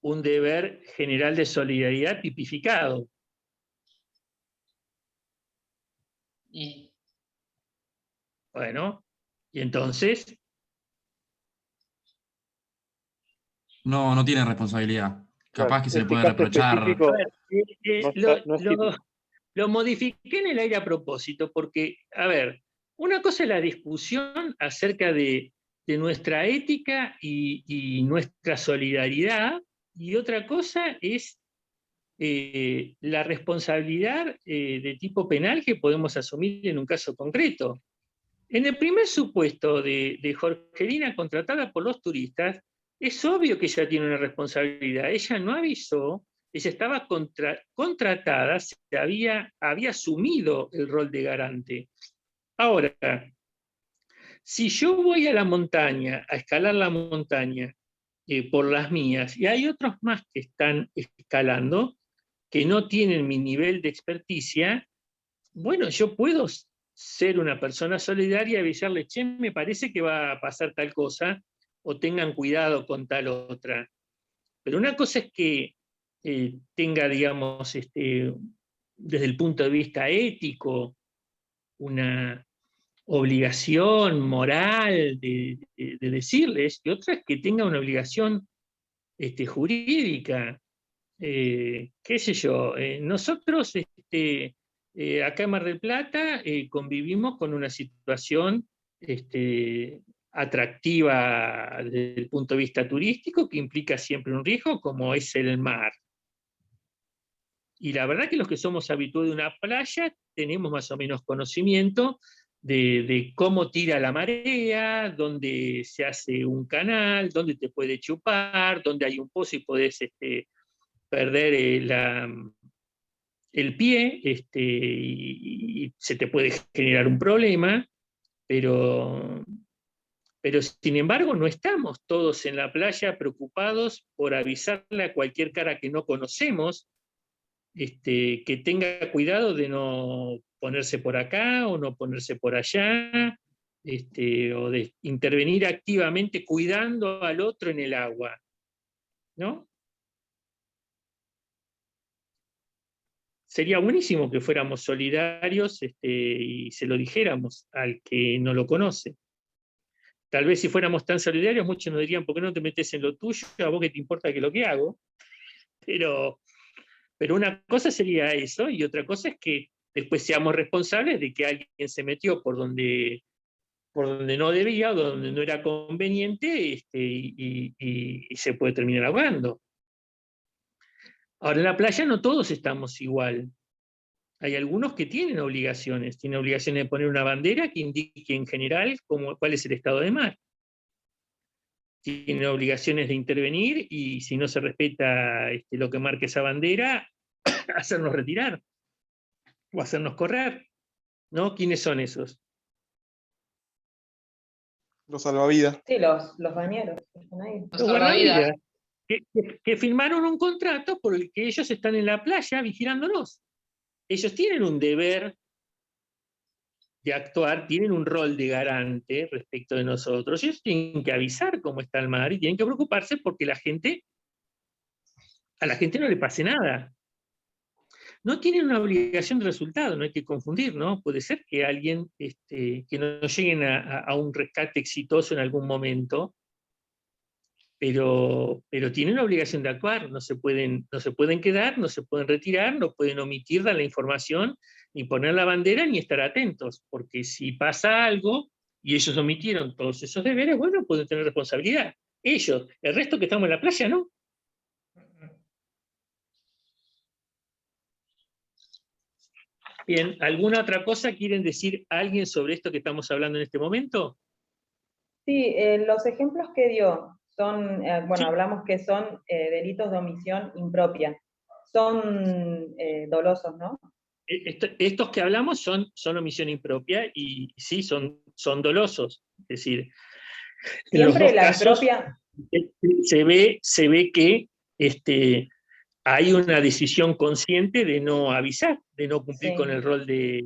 un deber general de solidaridad tipificado. Y Bueno, y entonces, No, no tiene responsabilidad. Capaz que se le Este puede caso reprochar. específico a ver, no, no es típico. lo modifiqué en el aire a propósito, porque, a ver, una cosa es la discusión acerca de nuestra ética y nuestra solidaridad, y otra cosa es la responsabilidad de tipo penal que podemos asumir en un caso concreto. En el primer supuesto de Jorgelina contratada por los turistas, es obvio que ella tiene una responsabilidad. Ella no avisó, ella estaba contratada, había asumido el rol de garante. Ahora, si yo voy a la montaña, a escalar la montaña por las mías, y hay otros más que están escalando, que no tienen mi nivel de experticia, bueno, yo puedo ser una persona solidaria y avisarle, che, me parece que va a pasar tal cosa, o tengan cuidado con tal otra. Pero una cosa es que tenga, digamos, desde el punto de vista ético, una obligación moral de decirles, y otra es que tenga una obligación jurídica. Qué sé yo, nosotros acá en Mar del Plata convivimos con una situación atractiva desde el punto de vista turístico que implica siempre un riesgo como es el mar. Y la verdad que los que somos habituados de una playa tenemos más o menos conocimiento de cómo tira la marea, dónde se hace un canal, dónde te puede chupar, dónde hay un pozo y podés perder el pie y se te puede generar un problema, pero sin embargo no estamos todos en la playa preocupados por avisarle a cualquier cara que no conocemos que tenga cuidado de no ponerse por acá o no ponerse por allá, o de intervenir activamente cuidando al otro en el agua, ¿no? Sería buenísimo que fuéramos solidarios y se lo dijéramos al que no lo conoce. Tal vez si fuéramos tan solidarios, muchos nos dirían, ¿por qué no te metes en lo tuyo? ¿A vos qué te importa que lo que hago? Pero una cosa sería eso, y otra cosa es que después seamos responsables de que alguien se metió por donde no debía, o donde no era conveniente, y se puede terminar ahogando. Ahora, en la playa no todos estamos igual. Hay algunos que tienen obligaciones de poner una bandera que indique en general cuál es el estado de mar. Tienen obligaciones de intervenir y si no se respeta lo que marque esa bandera, hacernos retirar o hacernos correr, ¿no? ¿Quiénes son esos? Los salvavidas. Sí, los bañeros. Están ahí. Los salvavidas. Que firmaron un contrato por el que ellos están en la playa vigilándonos. Ellos tienen un deber de actuar, tienen un rol de garante respecto de nosotros. Ellos tienen que avisar cómo está el mar y tienen que preocuparse porque a la gente no le pase nada. No tienen una obligación de resultado, no hay que confundir, ¿no? Puede ser que alguien, que no lleguen a un rescate exitoso en algún momento, pero tienen una obligación de actuar, no se pueden quedar, no se pueden retirar, no pueden omitir dar la información, ni poner la bandera, ni estar atentos, porque si pasa algo, y ellos omitieron todos esos deberes, bueno, pueden tener responsabilidad. Ellos, el resto que estamos en la playa, ¿no? Bien, ¿alguna otra cosa quieren decir alguien sobre esto que estamos hablando en este momento? Sí, los ejemplos que dio son, bueno, Sí. hablamos que son delitos de omisión impropia. Son dolosos, ¿no? Estos que hablamos son omisión impropia y sí, son dolosos. Es decir, en los Siempre dos la casos impropia, se ve que hay una decisión consciente de no avisar, de no cumplir sí, con el rol de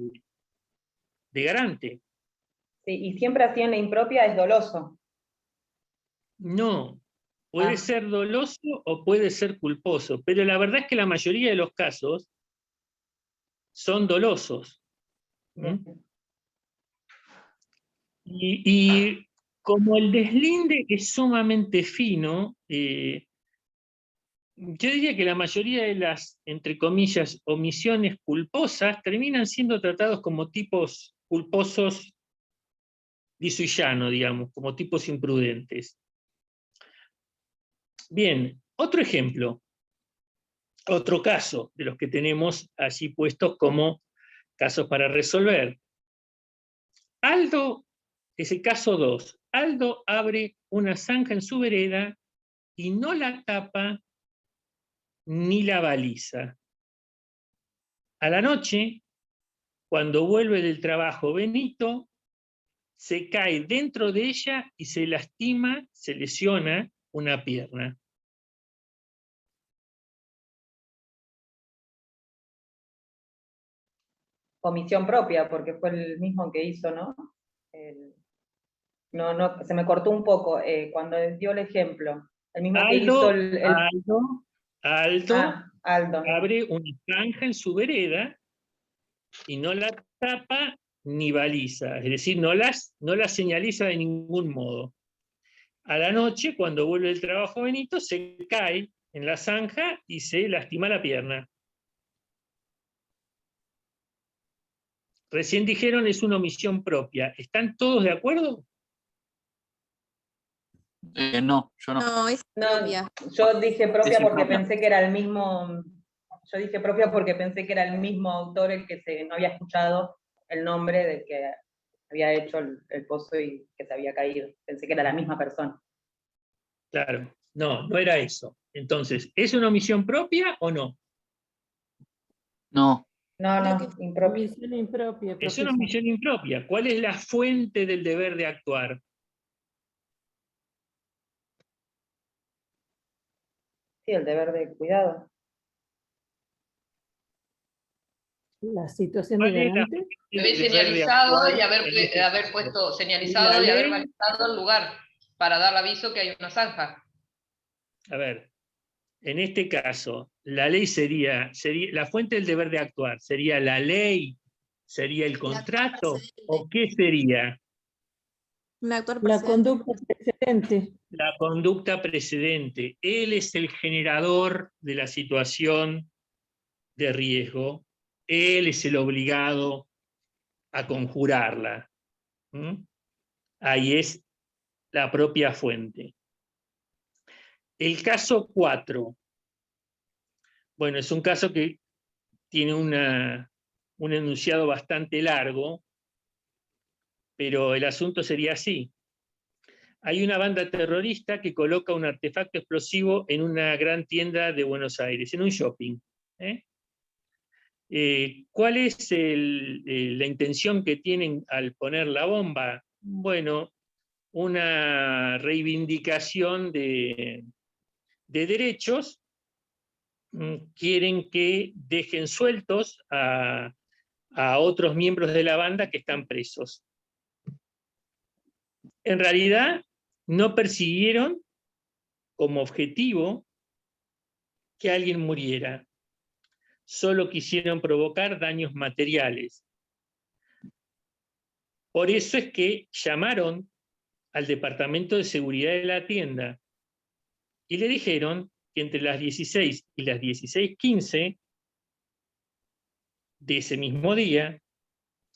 garante. sí, y siempre así en la impropia es doloso. No, Puede Ah. ser doloso o puede ser culposo, pero la verdad es que la mayoría de los casos son dolosos. ¿Mm? Y como el deslinde es sumamente fino, yo diría que la mayoría de las, entre comillas, omisiones culposas terminan siendo tratados como tipos culposos di sui llano, digamos, como tipos imprudentes. Bien, otro ejemplo, otro caso de los que tenemos allí puestos como casos para resolver. Aldo, ese caso 2, Aldo abre una zanja en su vereda y no la tapa ni la baliza. A la noche, cuando vuelve del trabajo Benito, se cae dentro de ella y se lastima, se lesiona una pierna. Omisión propia, porque fue el mismo que hizo, ¿no? No, se me cortó un poco cuando dio el ejemplo. El mismo que hizo Aldo Aldo. abre una zanja en su vereda y no la tapa ni baliza, es decir, no la señaliza de ningún modo. A la noche, cuando vuelve del trabajo Benito, se cae en la zanja y se lastima la pierna. Recién dijeron es una omisión propia. ¿Están todos de acuerdo? No, yo no. No, es propia. Yo dije propia Es porque impropia. pensé que era el mismo. Yo dije propia porque pensé que era el mismo autor el que no había escuchado el nombre del que había hecho el pozo y que se había caído. Pensé que era la misma persona. Claro, no era eso. Entonces, ¿es una omisión propia o no? No. No, impropia. Omisión impropia, Es profesor. una omisión impropia. ¿Cuál es la fuente del deber de actuar? Sí, el deber de cuidado. La situación de ¿Cuál es la garante. fuente Haber del deber de señalizado actuar y en este haber caso? puesto ¿Es señalizado la y haber ley? balizado el lugar para dar aviso que hay una zanja. A ver, en este caso, la ley sería la fuente del deber de actuar, ¿sería la ley? ¿Sería el contrato? ¿O qué sería? Un actor La precedente. conducta precedente. La conducta precedente. Él es el generador de la situación de riesgo. Él es el obligado a conjurarla. ¿Mm? Ahí es la propia fuente. El caso 4. Bueno, es un caso que tiene un enunciado bastante largo, pero el asunto sería así. Hay una banda terrorista que coloca un artefacto explosivo en una gran tienda de Buenos Aires, en un shopping. ¿Cuál es la intención que tienen al poner la bomba? Bueno, una reivindicación de derechos. Quieren que dejen sueltos a otros miembros de la banda que están presos. En realidad, no persiguieron como objetivo que alguien muriera. Solo quisieron provocar daños materiales. Por eso es que llamaron al departamento de seguridad de la tienda y le dijeron que entre las 16 y las 16:15 de ese mismo día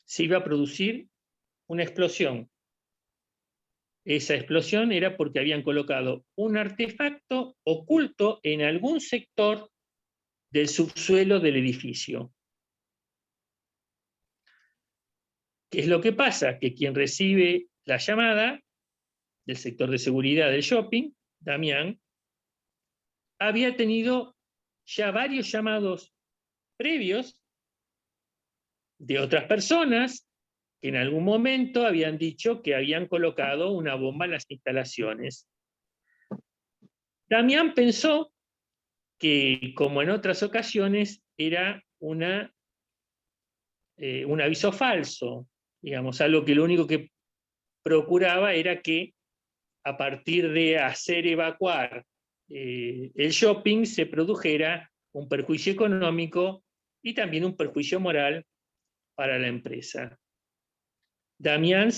se iba a producir una explosión. Esa explosión era porque habían colocado un artefacto oculto en algún sector del subsuelo del edificio. ¿Qué es lo que pasa? Que quien recibe la llamada del sector de seguridad del shopping, Damián, había tenido ya varios llamados previos de otras personas que en algún momento habían dicho que habían colocado una bomba en las instalaciones. Damián pensó que, como en otras ocasiones, era un aviso falso, digamos, algo que lo único que procuraba era que a partir de hacer evacuar el shopping, se produjera un perjuicio económico y también un perjuicio moral para la empresa. Damián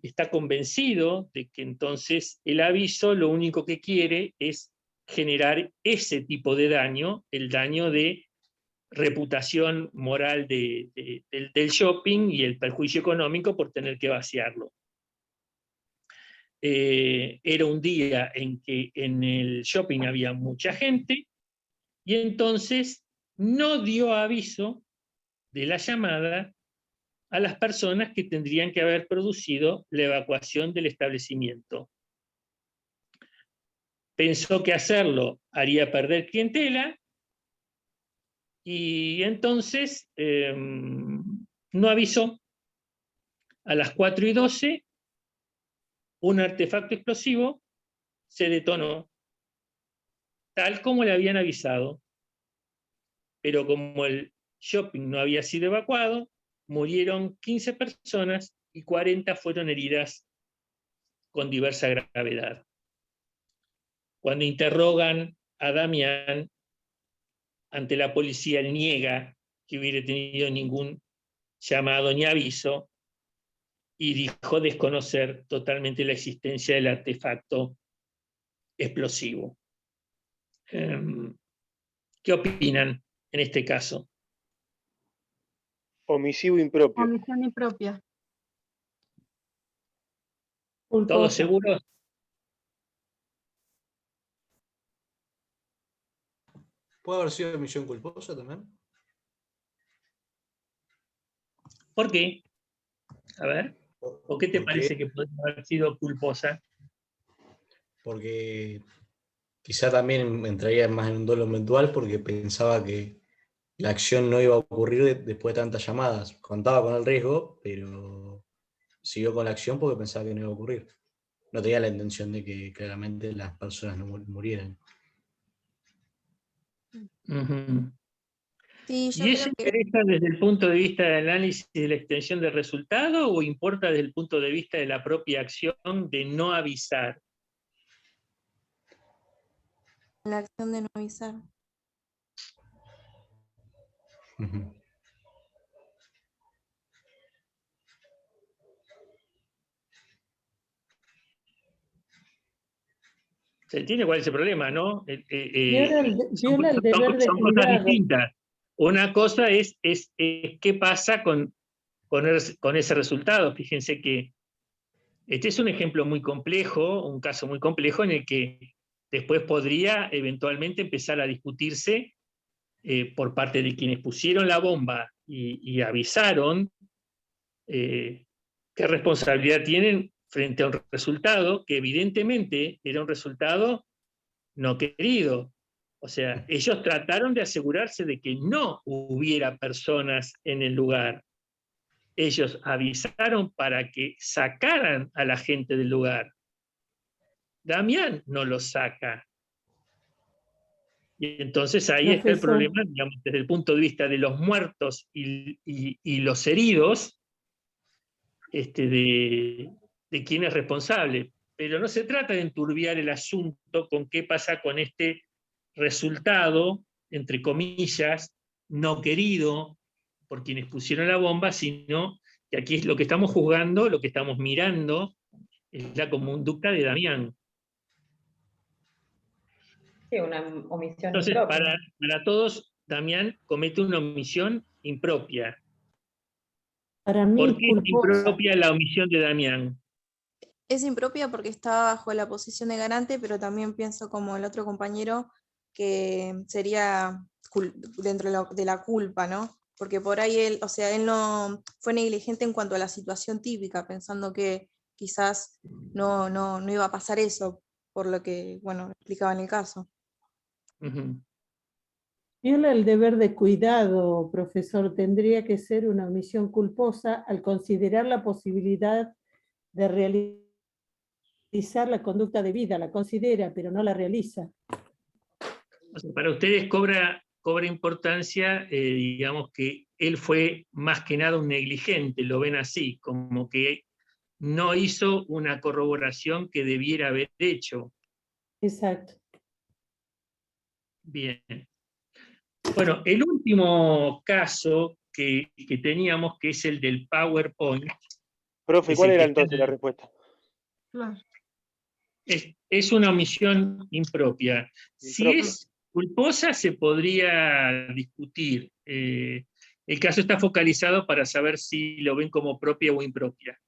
está convencido de que entonces el aviso lo único que quiere es generar ese tipo de daño, el daño de reputación moral del shopping y el perjuicio económico por tener que vaciarlo. Era un día en que en el shopping había mucha gente y entonces no dio aviso de la llamada a las personas que tendrían que haber producido la evacuación del establecimiento. Pensó que hacerlo haría perder clientela y entonces no avisó. A las 4:12, un artefacto explosivo se detonó, tal como le habían avisado. Pero como el shopping no había sido evacuado, murieron 15 personas y 40 fueron heridas con diversa gravedad. Cuando interrogan a Damián, ante la policía él niega que hubiera tenido ningún llamado ni aviso y dijo desconocer totalmente la existencia del artefacto explosivo. ¿Qué opinan en este caso? Omisivo impropio. Omisión impropia. ¿Todos seguros? ¿Puede haber sido omisión culposa también? ¿Por qué? A ver, ¿por qué te parece que podría haber sido culposa? Porque quizá también entraría más en un dolo eventual porque pensaba que la acción no iba a ocurrir después de tantas llamadas. Contaba con el riesgo, pero siguió con la acción porque pensaba que no iba a ocurrir. No tenía la intención de que claramente las personas no murieran. Uh-huh. Sí, yo ¿Y eso creo que interesa desde el punto de vista del análisis de la extensión del resultado o importa desde el punto de vista de la propia acción de no avisar? la acción de no avisar. ¿Se entiende cuál es el problema, no? Viola el deber de Son cosas cuidado. distintas. Una cosa es qué pasa con ese resultado. Fíjense que este es un ejemplo muy complejo, un caso muy complejo en el que después podría eventualmente empezar a discutirse por parte de quienes pusieron la bomba y avisaron qué responsabilidad tienen frente a un resultado que evidentemente era un resultado no querido. O sea, ellos trataron de asegurarse de que no hubiera personas en el lugar. Ellos avisaron para que sacaran a la gente del lugar. Damián no lo saca. Y entonces ahí está el problema, digamos, desde el punto de vista de los muertos y los heridos, de quién es responsable. Pero no se trata de enturbiar el asunto con qué pasa con este resultado, entre comillas, no querido por quienes pusieron la bomba, sino que aquí es lo que estamos juzgando, lo que estamos mirando, es la conducta de Damián. Sí, una omisión Entonces, impropia. para todos, Damián comete una omisión impropia. Para mí ¿Por es qué es culposa. impropia la omisión de Damián? Es impropia porque está bajo la posición de garante, pero también pienso como el otro compañero que sería dentro de la culpa, ¿no? Porque por ahí él no fue negligente en cuanto a la situación típica, pensando que quizás no iba a pasar eso, por lo que, bueno, explicaba en el caso. Viola el deber de cuidado, profesor. Tendría que ser una omisión culposa al considerar la posibilidad de realizar la conducta debida. La considera, pero no la realiza. O sea, para ustedes cobra importancia, digamos, que él fue más que nada un negligente, lo ven así, como que no hizo una corroboración que debiera haber hecho. Exacto. Bien. Bueno, el último caso que teníamos, que es el del PowerPoint. Profe, es ¿cuál el era que está entonces la respuesta? Es una omisión impropia. Si Impropia. es culposa, se podría discutir. El caso está focalizado para saber si lo ven como propia o impropia.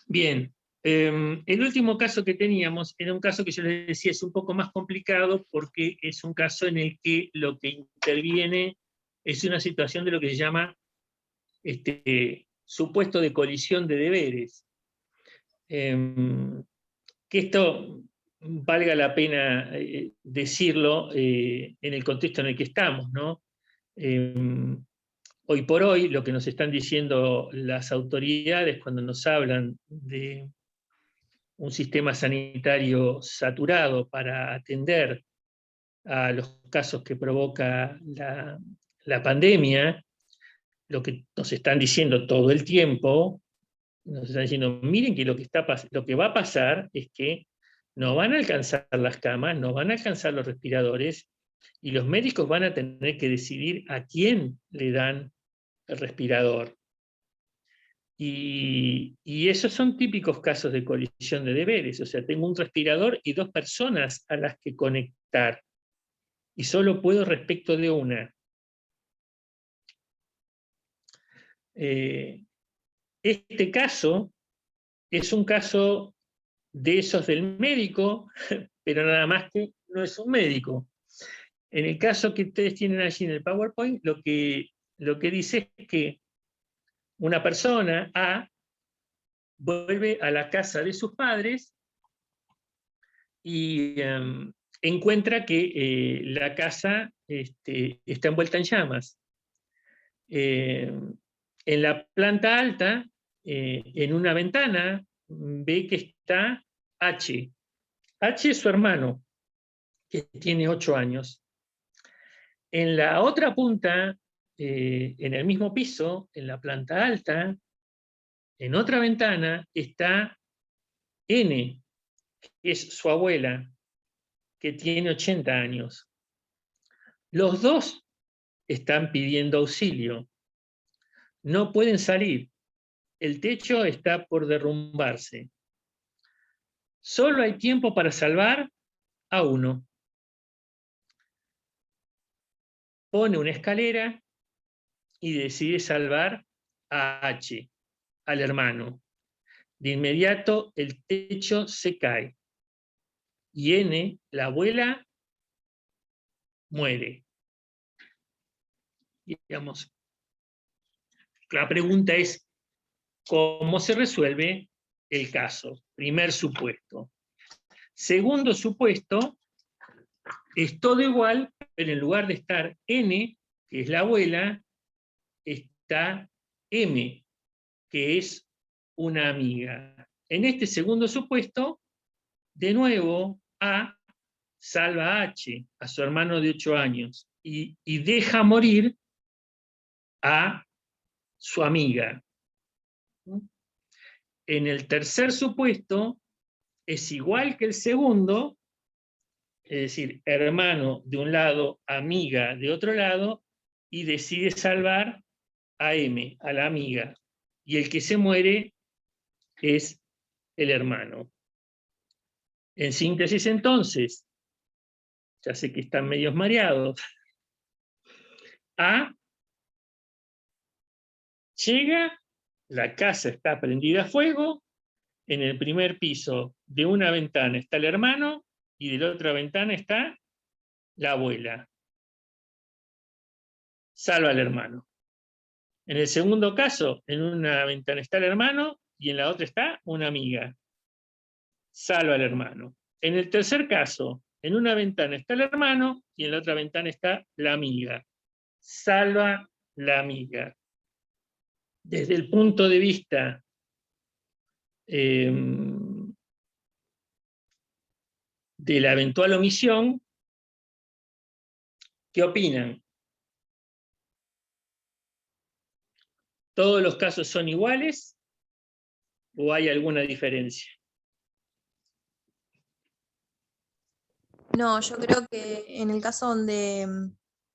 Bien, el último caso que teníamos era un caso que yo les decía es un poco más complicado porque es un caso en el que lo que interviene es una situación de lo que se llama supuesto de colisión de deberes. Que esto valga la pena decirlo en el contexto en el que estamos, ¿no? Hoy por hoy, lo que nos están diciendo las autoridades cuando nos hablan de un sistema sanitario saturado para atender a los casos que provoca la pandemia, lo que nos están diciendo todo el tiempo, nos están diciendo, miren que lo que va a pasar es que no van a alcanzar las camas, no van a alcanzar los respiradores, y los médicos van a tener que decidir a quién le dan el respirador. Y esos son típicos casos de colisión de deberes. O sea, tengo un respirador y 2 personas a las que conectar, y solo puedo respecto de una. Este caso es un caso de esos del médico, pero nada más que no es un médico. En el caso que ustedes tienen allí en el PowerPoint, lo que dice es que una persona A vuelve a la casa de sus padres y encuentra que la casa está envuelta en llamas. En la planta alta, en una ventana, ve que está H. H es su hermano, que tiene 8 años. En la otra punta, en el mismo piso, en la planta alta, en otra ventana, está N, que es su abuela, que tiene 80 años. Los 2 están pidiendo auxilio. No pueden salir. El techo está por derrumbarse. Solo hay tiempo para salvar a uno. Pone una escalera y decide salvar a H, al hermano. De inmediato el techo se cae. Y N, la abuela, muere. Y, digamos, la pregunta es, ¿cómo se resuelve el caso? Primer supuesto. Segundo supuesto, es todo igual, pero en lugar de estar N, que es la abuela, está M, que es una amiga. En este segundo supuesto, de nuevo, A salva a H, a su hermano de 8 años, y deja morir a su amiga. En el tercer supuesto, es igual que el segundo, es decir, hermano de un lado, amiga de otro lado, y decide salvar a M, a la amiga. Y el que se muere es el hermano. En síntesis, entonces, ya sé que están medios mareados, A llega, la casa está prendida a fuego, en el primer piso de una ventana está el hermano y de la otra ventana está la abuela. Salva al hermano. En el segundo caso, en una ventana está el hermano y en la otra está una amiga. Salva al hermano. En el tercer caso, en una ventana está el hermano y en la otra ventana está la amiga. Salva la amiga. Desde el punto de vista de la eventual omisión, ¿qué opinan? ¿Todos los casos son iguales o hay alguna diferencia? No, yo creo que en el caso donde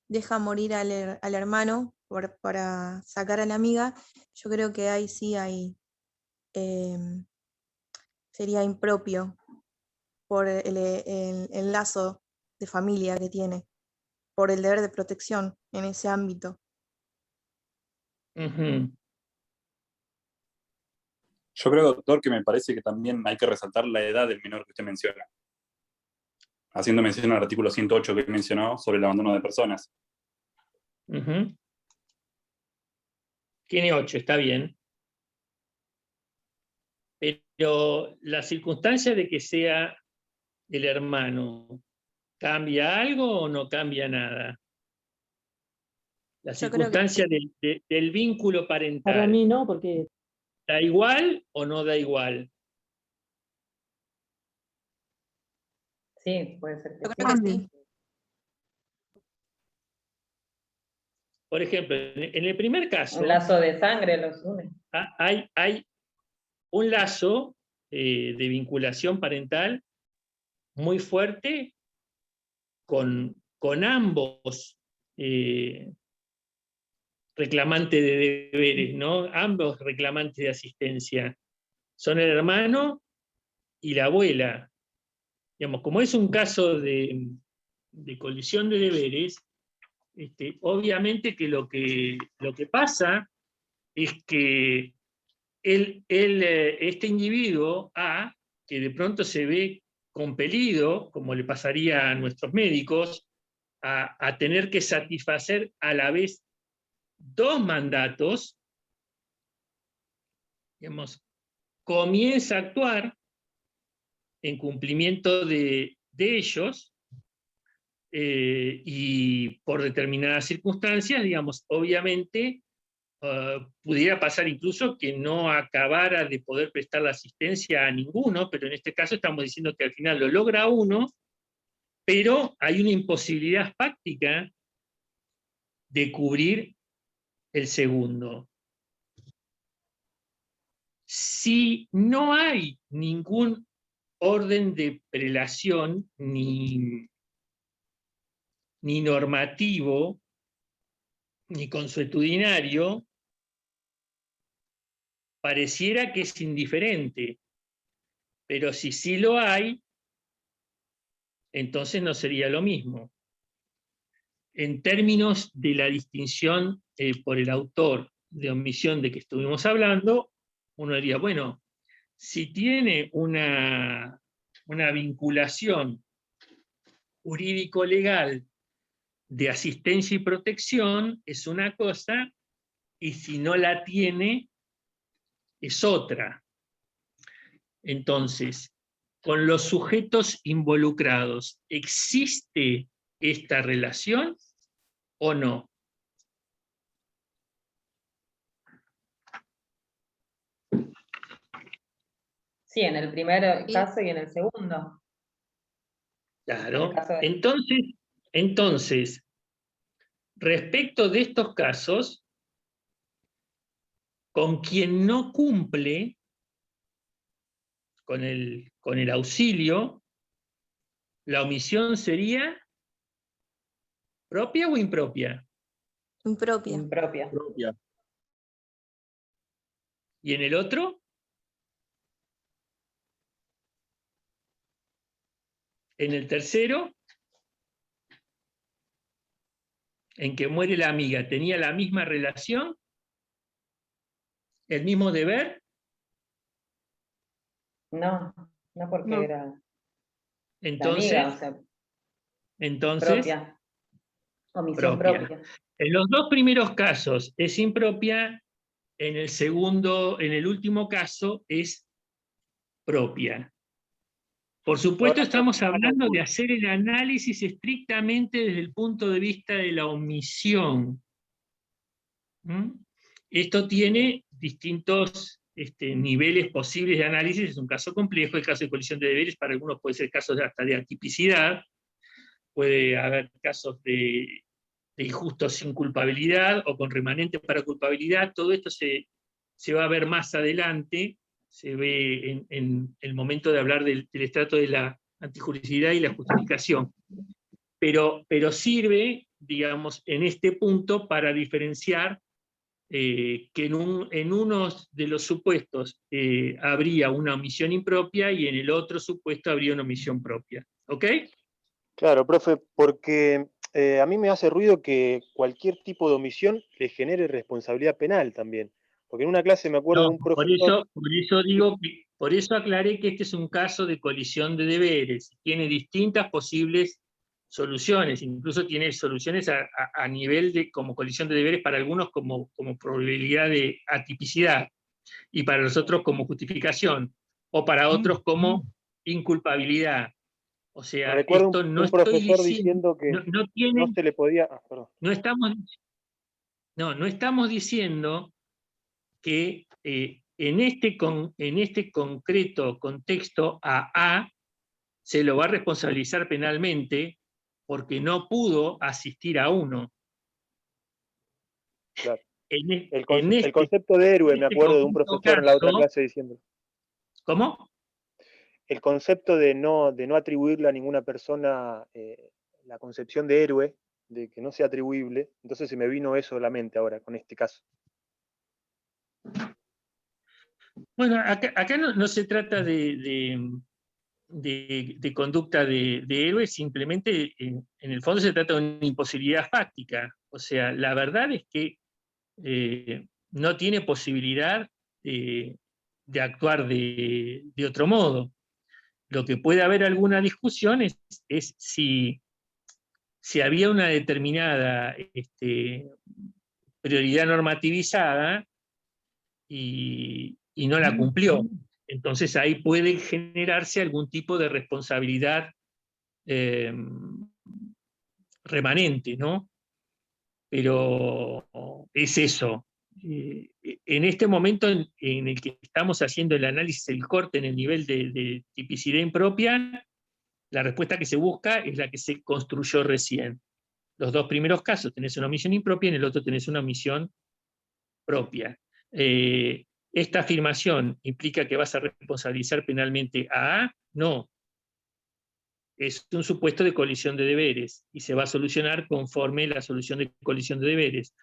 deja morir al hermano para sacar a la amiga, yo creo que ahí sí sería impropio por el lazo de familia que tiene, por el deber de protección en ese ámbito. Ujú. Yo creo, doctor, que me parece que también hay que resaltar la edad del menor que usted menciona, haciendo mención al artículo 108 que mencionó sobre el abandono de personas. Ujú. Tiene 8, está bien. Pero la circunstancia de que sea el hermano, ¿cambia algo o no cambia nada? La Yo creo que circunstancia del vínculo Para parental, mí no, porque ¿da igual o no da igual? Sí, puede ser que yo sí. creo que sí. Por ejemplo, en el primer caso, Un lazo de sangre los une. hay un lazo de vinculación parental muy fuerte con ambos reclamantes de deberes, ¿no? Ambos reclamantes de asistencia. Son el hermano y la abuela. Digamos, como es un caso de colisión de deberes, obviamente que lo que pasa es que este individuo A, que de pronto se ve compelido, como le pasaría a nuestros médicos, a tener que satisfacer a la vez 2 mandatos, digamos, comienza a actuar en cumplimiento de ellos, y por determinadas circunstancias, digamos, obviamente, pudiera pasar incluso que no acabara de poder prestar la asistencia a ninguno, pero en este caso estamos diciendo que al final lo logra uno, pero hay una imposibilidad fáctica de cubrir el segundo. Si no hay ningún orden de prelación ni normativo, ni consuetudinario, pareciera que es indiferente, pero si sí lo hay, entonces no sería lo mismo. En términos de la distinción por el autor de omisión de que estuvimos hablando, uno diría, bueno, si tiene una vinculación jurídico-legal de asistencia y protección, es una cosa, y si no la tiene, es otra. Entonces, con los sujetos involucrados, ¿existe esta relación o no? Sí, en el primer caso y en el segundo. Claro. Entonces, respecto de estos casos, con quien no cumple con el auxilio, la omisión sería ¿propia o impropia? Impropia. Impropia. ¿Y en el otro? En el tercero, en que muere la amiga, ¿tenía la misma relación? ¿El mismo deber? No, no porque No. era Entonces, la amiga, o sea, propia. Omisión propia. En los 2 primeros casos es impropia, en el último caso es propia. Por supuesto, estamos hablando de hacer el análisis estrictamente desde el punto de vista de la omisión. Esto tiene distintos niveles posibles de análisis, es un caso complejo, el caso de colisión de deberes, para algunos puede ser casos hasta de atipicidad, puede haber casos de injusto sin culpabilidad o con remanente para culpabilidad. Todo esto se va a ver más adelante, se ve en el momento de hablar del estrato de la antijuricidad y la justificación. Pero sirve, digamos, en este punto para diferenciar que en uno de los supuestos habría una omisión impropia y en el otro supuesto habría una omisión propia. ¿Ok? Claro, profe, porque a mí me hace ruido que cualquier tipo de omisión le genere responsabilidad penal también. Porque en una clase me acuerdo de un profesor... Por eso aclaré que este es un caso de colisión de deberes. Tiene distintas posibles soluciones, incluso tiene soluciones a nivel de como colisión de deberes para algunos como probabilidad de atipicidad, y para los otros como justificación, o para otros como inculpabilidad. O sea, Recuerdo esto no un estoy profesor diciendo, diciendo que tiene, no se le podía... perdón. no estamos diciendo que en este concreto contexto a A se lo va a responsabilizar penalmente porque no pudo asistir a uno. Claro. El El concepto de héroe, me acuerdo de un profesor en la otra clase diciendo. ¿Cómo? El concepto de no atribuirle a ninguna persona la concepción de héroe, de que no sea atribuible, entonces se me vino eso a la mente ahora con este caso. Bueno, acá no se trata de conducta de héroe, simplemente en el fondo se trata de una imposibilidad fáctica. O sea, la verdad es que no tiene posibilidad de actuar de otro modo. Lo que puede haber alguna discusión es si había una determinada prioridad normativizada y no la cumplió. Entonces ahí puede generarse algún tipo de responsabilidad remanente, ¿no? Pero es eso. En este momento en el que estamos haciendo el análisis del corte en el nivel de tipicidad impropia, la respuesta que se busca es la que se construyó recién. Los dos primeros casos tenés una omisión impropia, en el otro tenés una omisión propia. ¿Esta afirmación implica que vas a responsabilizar penalmente a A? No. Es un supuesto de colisión de deberes y se va a solucionar conforme la solución de colisión de deberes.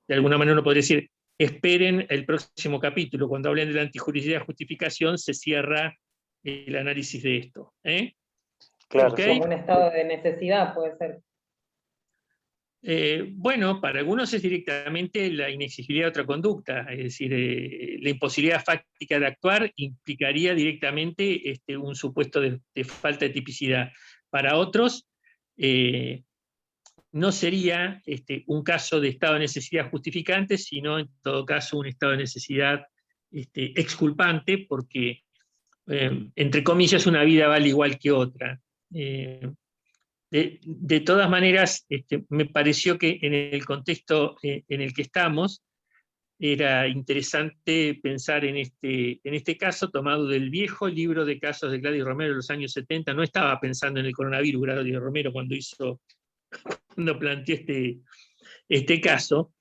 De alguna manera uno podría decir, esperen el próximo capítulo, cuando hablen de la antijuricidad de justificación se cierra el análisis de esto. Claro, ¿Okay? Como un estado de necesidad puede ser. Bueno, para algunos es directamente la inexigibilidad de otra conducta, es decir, la imposibilidad fáctica de actuar implicaría directamente un supuesto de falta de tipicidad. Para otros, no sería un caso de estado de necesidad justificante, sino en todo caso un estado de necesidad exculpante, porque, entre comillas, una vida vale igual que otra. De todas maneras, me pareció que en el contexto en el que estamos, era interesante pensar en este caso tomado del viejo libro de casos de Gladys Romero de los años 70. No estaba pensando en el coronavirus Gladys Romero cuando planteó este caso,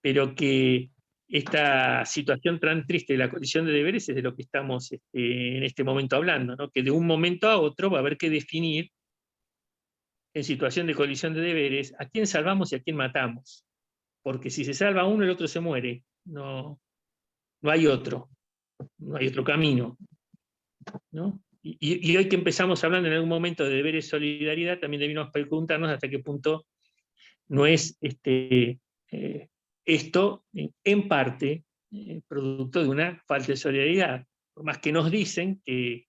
pero que esta situación tan triste de la colisión de deberes es de lo que estamos en este momento hablando, ¿no? Que de un momento a otro va a haber que definir en situación de colisión de deberes a quién salvamos y a quién matamos. Porque si se salva uno, el otro se muere. No hay otro. No hay otro camino. ¿No? Y hoy que empezamos hablando en algún momento de deberes de solidaridad, también debimos preguntarnos hasta qué punto no es esto, en parte, producto de una falta de solidaridad. Por más que nos dicen que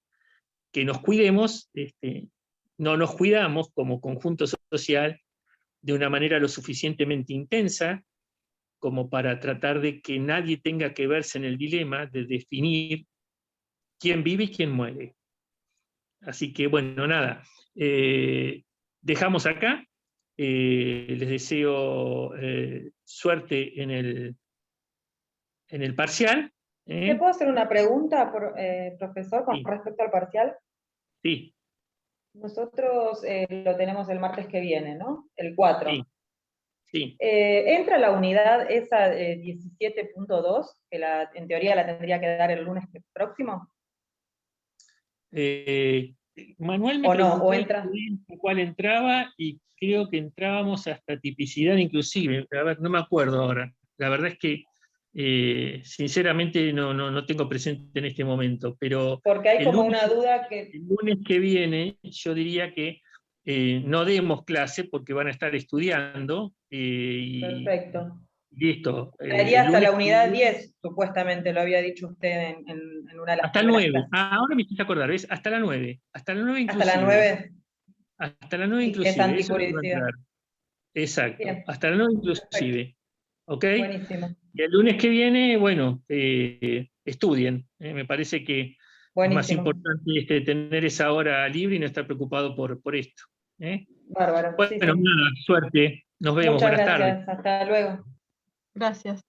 nos cuidemos, no nos cuidamos como conjunto social de una manera lo suficientemente intensa como para tratar de que nadie tenga que verse en el dilema de definir quién vive y quién muere. Así que, bueno, nada. Dejamos acá. Les deseo suerte en el parcial. ¿Le puedo hacer una pregunta, profesor, con respecto al parcial? Sí. Nosotros lo tenemos el martes que viene, ¿no? El 4. Sí. Sí. ¿Entra la unidad esa 17.2, que en teoría la tendría que dar el lunes próximo? Manuel me ¿O no? ¿O preguntó entra? cuál entraba y creo que entrábamos hasta tipicidad inclusive. A ver, no me acuerdo ahora. La verdad es que sinceramente no tengo presente en este momento, pero Porque hay el como lunes, una duda que... el lunes que viene yo diría que no demos clase porque van a estar estudiando y Perfecto. listo. Estaría El hasta la lunes que unidad viene, 10, supuestamente, lo había dicho usted en una de las hasta el primeras 9. clases. Ahora me hiciste acordar, ¿ves? Hasta la 9 Hasta la inclusive. 9. Hasta la 9 Y que es inclusive, eso es lo que va a antipublicidad. entrar. Exacto, Bien. hasta la 9 Perfecto. inclusive. ¿Ok? Buenísimo. Y el lunes que viene, bueno, estudien. Me parece que es más Buenísimo. importante tener esa hora libre y no estar preocupado por esto. Bárbaro. Sí, Bueno, sí. nada, suerte. Nos vemos. Muchas Buenas tardes. gracias. Hasta luego. Gracias.